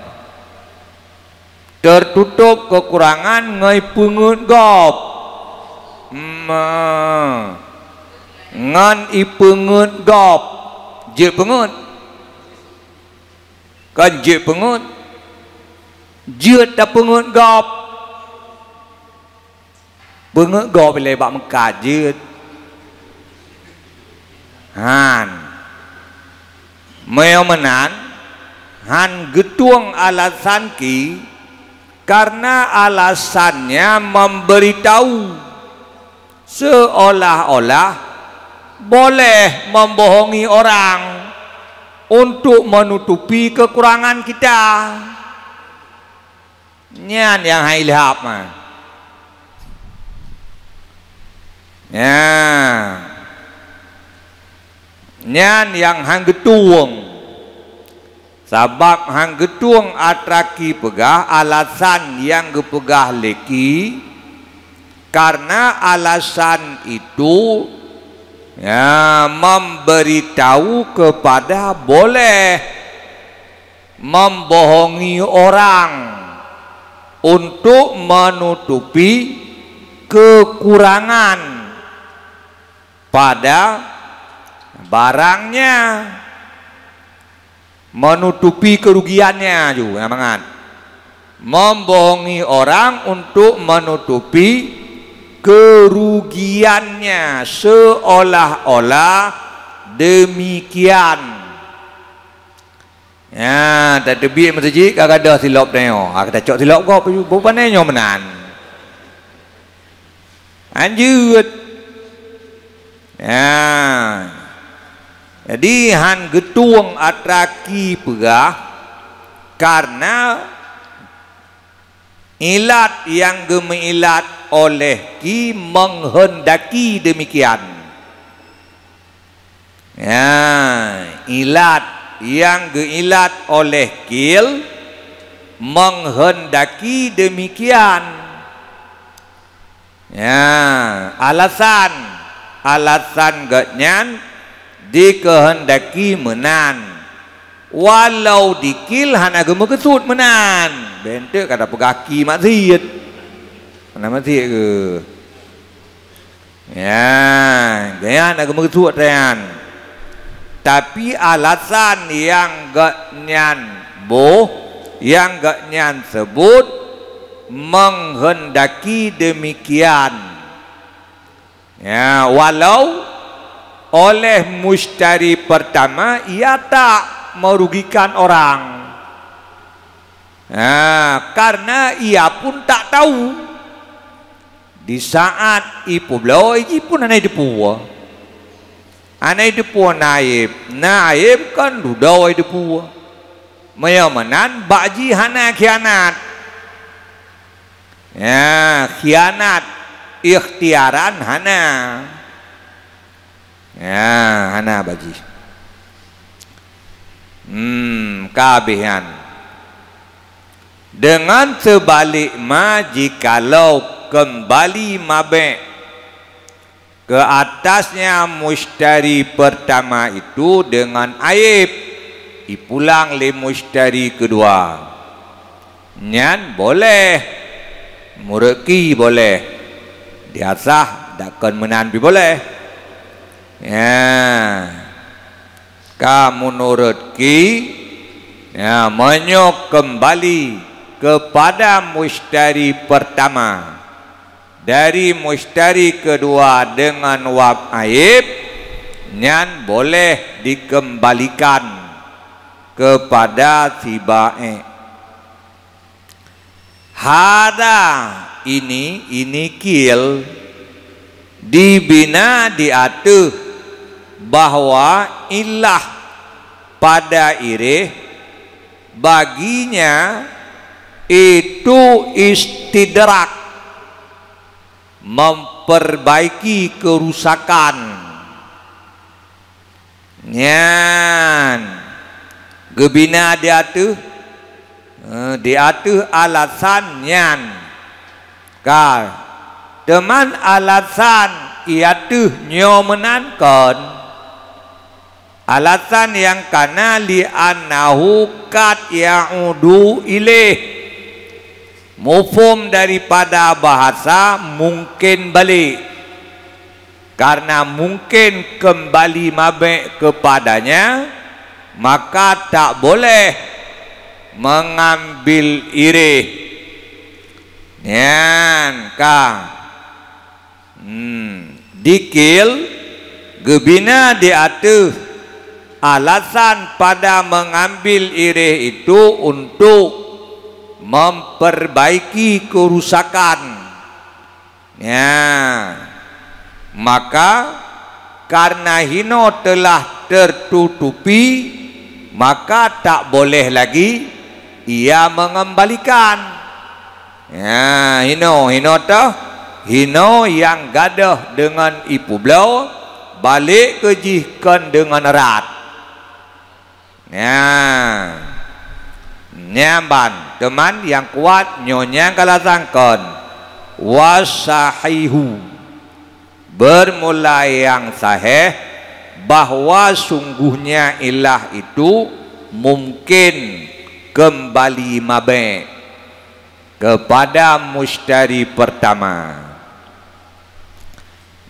tertutup kekurangan ngai pungut gop ngan ipungut gop je pungut kan je pungut je ta pungut gop pungut gop le bak meka je han meomenan han getuang alasan ki karena alasannya memberitahu seolah-olah boleh membohongi orang untuk menutupi kekurangan kita. Nyan yang hailhap mah. Ya. Nyan yang hang getuang. Sabab hang getuang atraki pegah alasan yang gepegah leki karena alasan itu ya memberitahu kepada boleh membohongi orang untuk menutupi kekurangan pada barangnya, menutupi kerugiannya juga mangan. Membohongi orang untuk menutupi kerugiannya seolah-olah demikian. Ya, tak tebi masjid kagak ada silap neo. Kita cok silap kau bukan neo menan. Anjut. Ya. Jadi han getuang atraki pegah karena ilat yang gemeilat oleh ki menghendaki demikian. Ya, ilat yang geilat oleh kil menghendaki demikian. Ya, alasan genyan dikehendaki menan walau dikil hana agama kesut menan bentuk kata pegaki maksiat mana maksiat ke ya gaya agama kesut rean tapi alasan yang gak nyan yang gak nyan sebut menghendaki demikian ya walau oleh mushtari pertama ia tak merugikan orang karena ia pun tak tahu di saat ipu belau iji pun anai depua naib kan dudau ai depua mayamanan bakji hana khianat ya khianat ikhtiaran hana ya hana baji kabihan dengan sebalik jikalau kembali mabe ke atasnya mushtari pertama itu dengan aib ipulang le mushtari kedua nyan boleh mureki boleh diasah dakkan menanbi boleh ya kamu nurutki ya menyok kembali kepada mushtari pertama dari mushtari kedua dengan wab aib nyan boleh dikembalikan kepada si bae hada ini kil dibina diatur bahwa ilah pada irih baginya itu istidrak memperbaiki kerusakan nyan gebina diatur alasan nyan teman alasan iatuh nyomenankan alasan yang kana li'annahu kat ya'udu ilaih mufhum daripada bahasa mungkin balik karena mungkin kembali mabek kepadanya maka tak boleh mengambil irih nyan dikil gebina diatur alasan pada mengambil irih itu untuk memperbaiki kerusakan ya maka karena hino telah tertutupi maka tak boleh lagi ia mengembalikan ya hino yang gadah dengan ipu belau balik kejihkan dengan erat ya nyamban teman yang kuat nyonya kalasangkan wasahihu bermula yang sahih bahwa sungguhnya ilah itu mungkin kembali mabe kepada mushtari pertama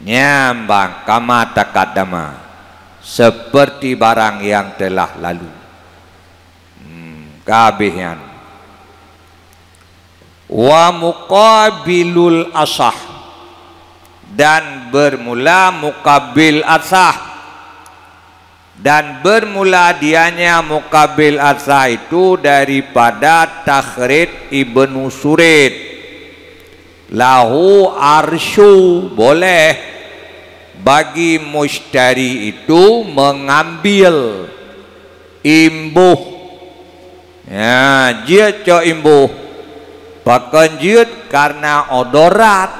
nyambang kama takadama seperti barang yang telah lalu kabehyan wa muqabilul asah dan bermula muqabil asah dan bermula dianya muqabil asah itu daripada Takhrid Ibnu Surid lahu arsyu boleh bagi mushtari itu mengambil imbuh ya jiat co imbuh bahkan jiat karena odorat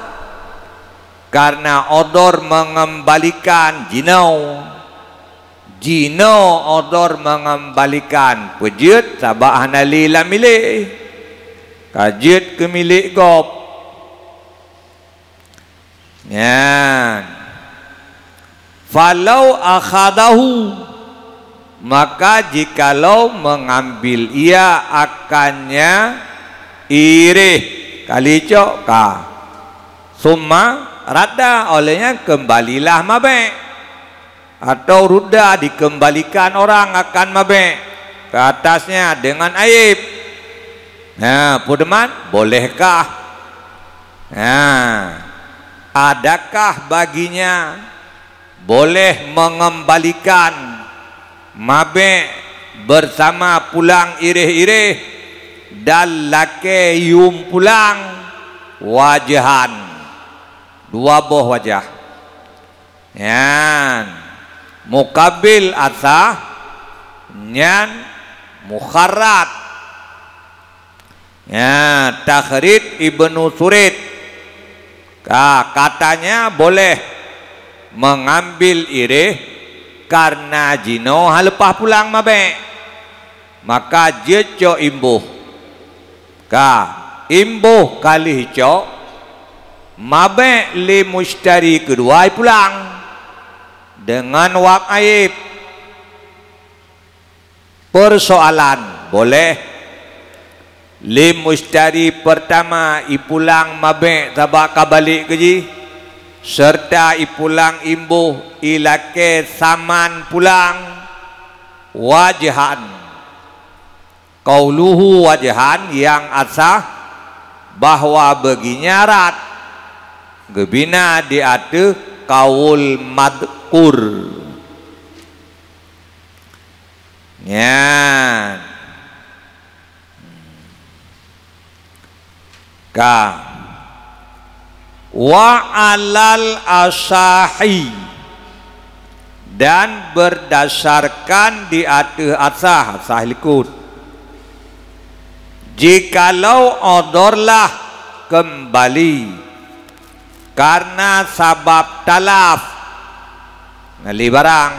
karena odor mengembalikan jinau odor mengembalikan pejiat sabah hanalila milik kajiat ke milik gop ya falau akhadahu, maka jikalau mengambil ia akannya irih kali cok ka summa rada, olehnya kembalilah mabe, atau ruda dikembalikan orang akan mabe ke atasnya dengan aib. Nah, pudeman bolehkah? Nah, adakah baginya boleh mengembalikan mabe bersama pulang irih-irih dan lake yum pulang wajahan, dua boh wajah. Yan mukabil asah nyan mukharrat. Ya, Takhrid Ibnu Surid katanya boleh mengambil irih karena jino halepah pulang mabe, maka jeco imbuh imbuh kali hico mabe li mushtari kedua pulang dengan wak aib. Persoalan boleh li mushtari pertama ipulang mabe sabak kabalik keji, serta ipulang imbuh ilake saman pulang wajahan. Qauluhu wajahan yang asah bahwa beginyarat gebina diatu kaul madkur. Nyan ka wa alal asahi, dan berdasarkan di atas asah likut, jikalau odorlah kembali karena sabab talaf ngali barang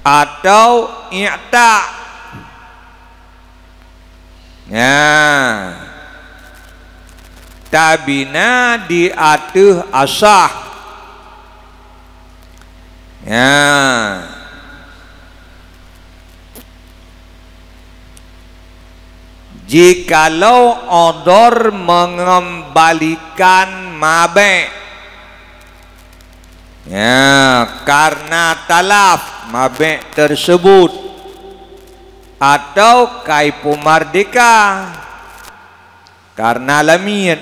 atau i'ta, ya tabina di atuh asah, ya jikalau odor mengembalikan mabe, ya karena talaf mabe tersebut atau kaipu mardika karena lamit,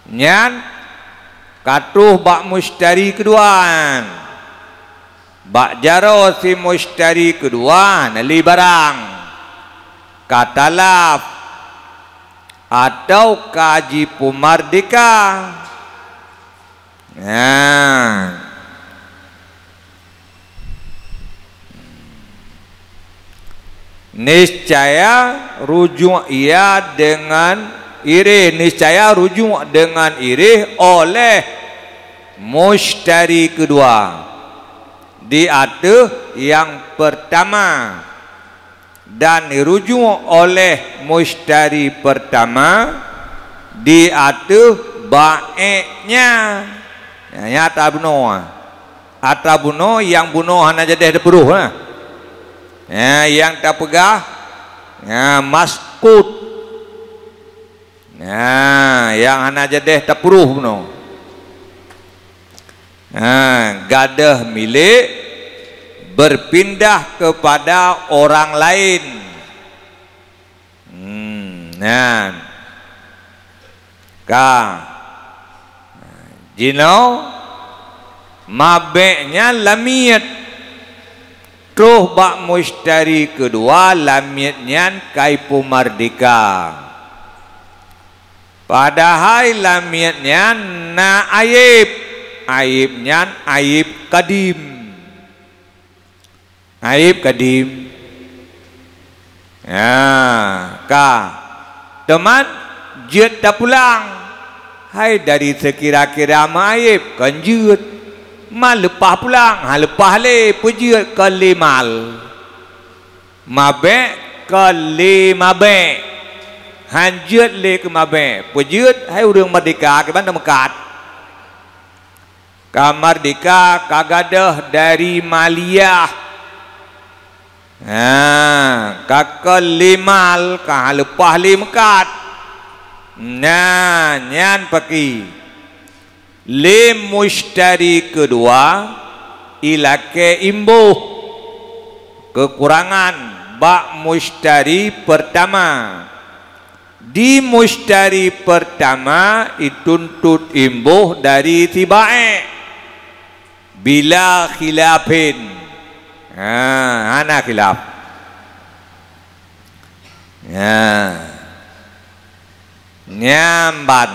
nyan katuh bak mushtari keduaan, bak jaro si mushtari kedua nali barang katalaf atau kaji pumardika. Nah, niscaya rujuk ia dengan irih, niscaya rujuk dengan irih oleh mushtari kedua di atas yang pertama, dan dirujuk oleh mushtari pertama di atas baiknya. Ya, ata bunuh yang bunuh hana jadi peruh lah. Ya, yang tak pegah ya maskut. Ya, yang hana jadi tak peruh bunuh. Gadah milik berpindah kepada orang lain. Nah, jino mabeknya lamit, truh bak mushtari kedua lamitnya kaipu mardika, padahal lamitnya na aib, aibnya aib kadim, aib kadim. Ya, teman jet dah pulang, hai dari sekira-kira aib kan jet mal lepas pulang, lepas le pujut ke limal mabe ke limabe hanjut le ke mabe pejut hai urang merdeka ke bandar mekat kamardika kagadah dari Maliyah kakal limal ka lepah li mekat nah nyan paki le mushtari kedua ilake imbuh kekurangan bak mushtari pertama di mushtari pertama dituntut imbuh dari tibae bila khilafin ana khilaf nyamban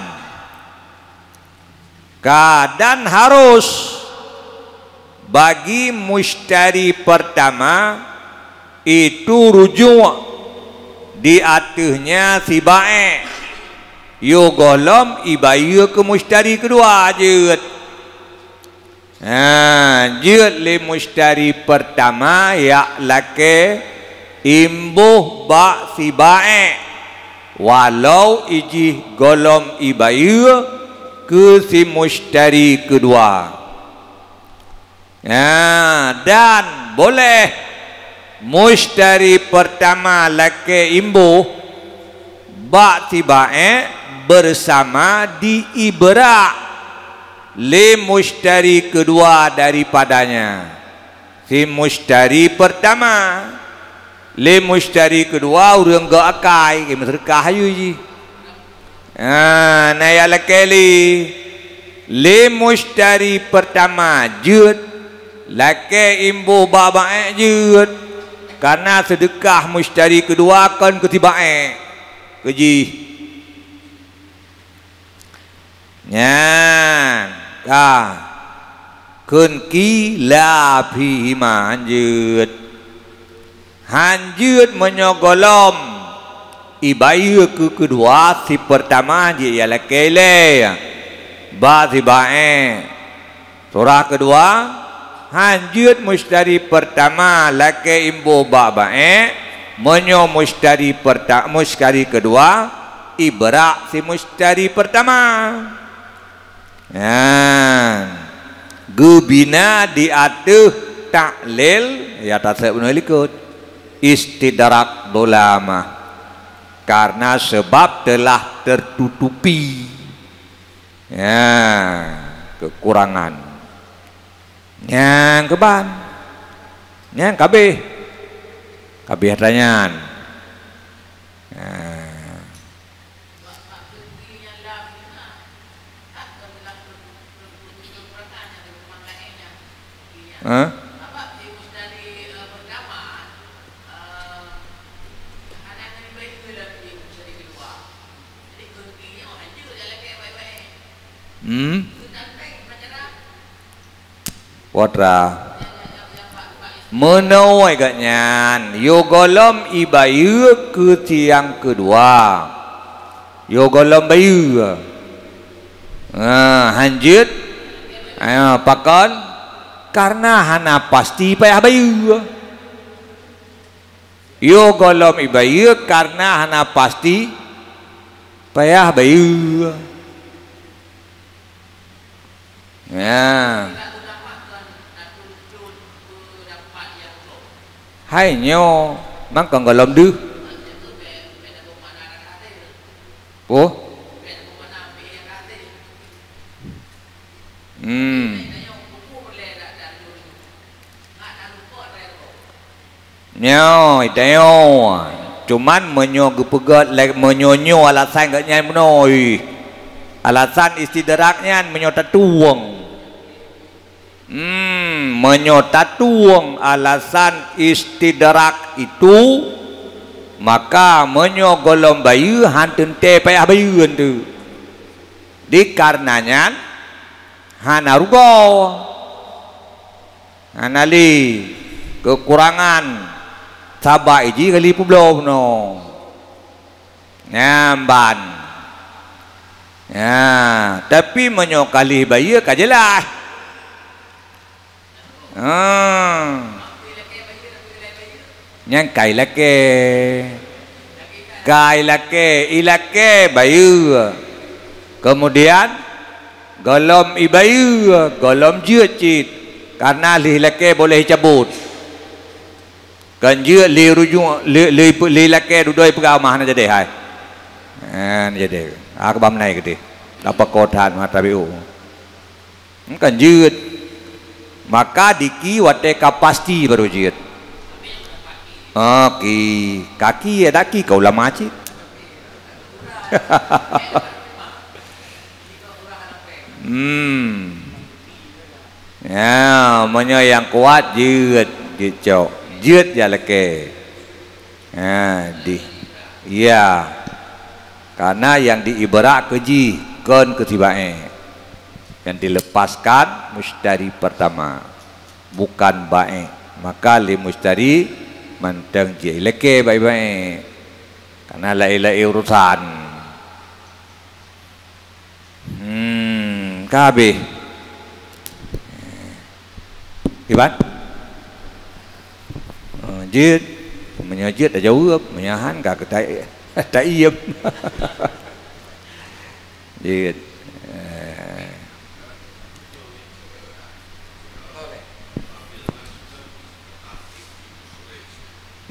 keadaan harus bagi mushtari pertama itu rujuk di atasnya si bae yo golom ibaya ke mushtari kedua jeut jeut le mushtari pertama ya lake imbuh ba si bae walau iji golom ibaya ke si mushtari kedua dan boleh mushtari pertama laki imbuh bak tibae bersama di ibra le mushtari kedua daripadanya si mushtari pertama le mushtari kedua urang ga akai ke sedekah ayu ji na ya laki le mushtari pertama jut laki imbuh bak bae jut karena sedekah mushtari kedua kan ketibae keji nyan ka kun ki la phi ma hanjut menyogolom ibaya ke kedua si pertama dia ialah kele ba tibae surah kedua hanjut mushtari pertama laki imbuh bae menyo mushtari pertama mushtari kedua ibrak si mushtari pertama gubina di atas taklil ya tasawuf benar ikut istidrak dolama karena sebab telah tertutupi kekurangan yang keban yang kabeh tanyan Watra menawai ganyan yo golom ibayu ke tiang kedua yo golom bayu hanjut pakon karena hana pasti payah bayu yo golom ibayu karena hana pasti payah bayu hai nyo mang còn golom đưa oh nyo iteo cuman menyogepegat menyonyo alasan gak nyai menoi alasan istidraknya menyota tuang menyota tuang alasan istidrak itu maka menyogolom bayu hantun te payah bayu tu dikarenanya hana rugo hanali kekurangan sabai ji kali publom no nyamban ya tapi menyokali bayi kajelah nyangkai lake ka ilake bayu, kemudian golom ibayu golom jecit karena ilake boleh cabut kan je li rujuk li lake dudoi pegamah na jadi hai jadi aku bam naik gede apa kotan mata biu kan je maka diki wateka pasti baru je kaki ada kaki kau lama cik ya menyo yang kuat je gitu jut ya leke di iya karena yang diibarat keji kon ketibae yang dilepaskan mustari pertama bukan bae maka li mustari manteng je leke bae karena lai urusan kabeh iban jid menyajid dah jawab menyahan gak ketai tak iem jid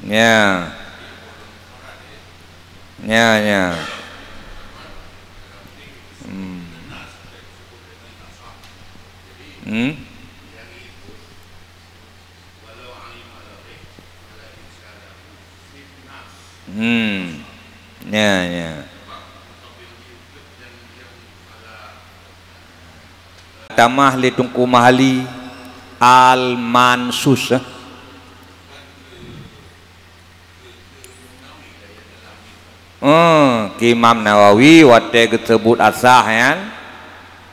nya ya tamah li tungku mahali al mansus Imam Nawawi wate tersebut asah ya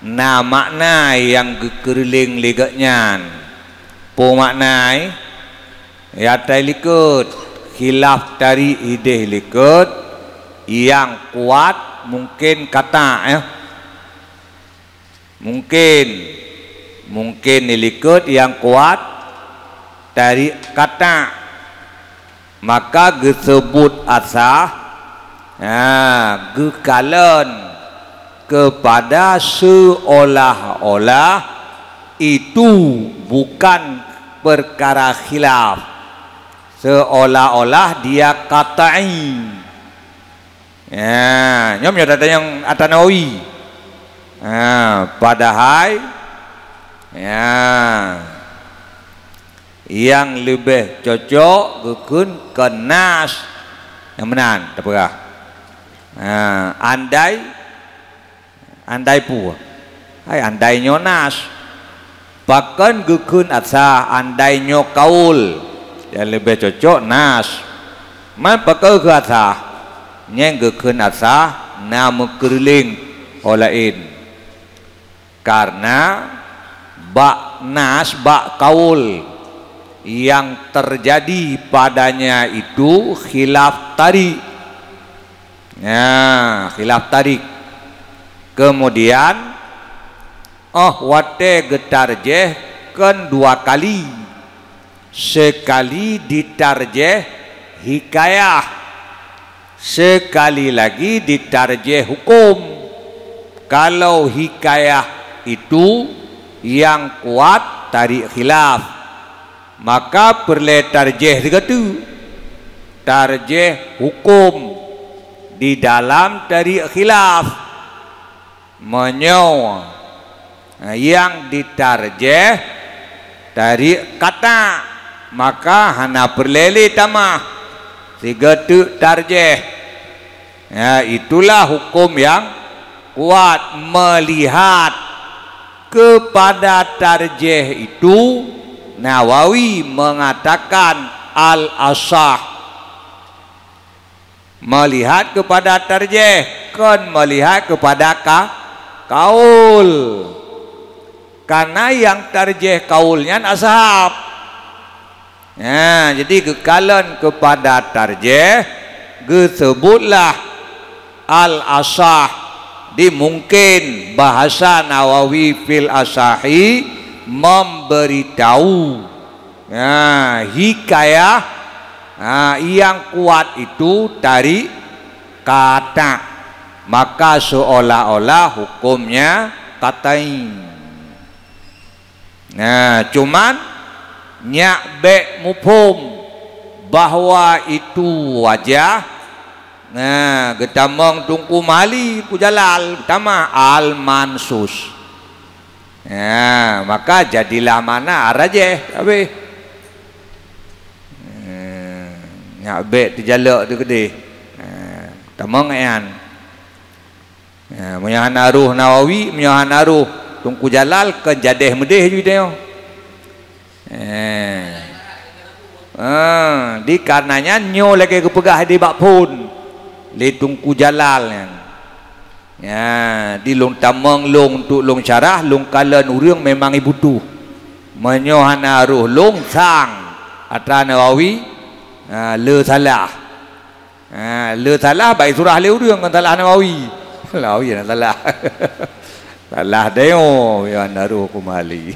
na makna yang kekeriling ligaknya po maknai ya likut khilaf dari ide likut yang kuat mungkin kata ya mungkin likut yang kuat dari kata maka disebut asah gekalan kepada seolah-olah itu bukan perkara khilaf seolah-olah dia katai nyom ya data yang Atanawi padahal yang lebih cocok gekun kenas yang menan tapakah andai pu andai nyonas bahkan gekun asa andai nyokaul yang lebih cocok nas man pakai ke asa nyeng gekun asa nama kerling olain karena bak nas bak kaul yang terjadi padanya itu khilaf tarik khilaf tarik kemudian wate getarjeh kan dua kali sekali ditarjeh hikayah sekali lagi ditarjeh hukum kalau hikayah itu yang kuat tarik khilaf maka perlu tarjeh begitu tarjeh hukum di dalam tarik khilaf menyo yang ditarjeh dari kata maka hana perlele tamah tiga tu tarjeh itulah hukum yang kuat melihat kepada tarjeh itu Nawawi mengatakan al-asah melihat kepada tarjeh kan melihat kepada kaul karena yang tarjeh kaulnya ashab jadi kekalan kepada tarjeh disebutlah al-asah dimungkin bahasa Nawawi fil asahi memberitahu hikayah yang kuat itu dari kata, maka seolah-olah hukumnya katain. Nah, cuman nyak be mufhum bahwa itu wajah. Nah, getamong tungku mali pujalal pertama al mansus. Nah, maka jadilah mana arajeh habis. Nyak be dijalak tu gede. Tamang ayan. Menyahan Nawawi, menyahan tungku jalal ke jadeh medeh ju dia. Di karenanya nyo lagi kepegah di bak pun li tungku jalal yang ya di long tamang long untuk long syarah long kalan urang memang ibu tu menyohan aruh long sang atra Nawawi le salah baik surah le urang kan salah Nawawi Nawawi nak salah salah deo ya naruh kumali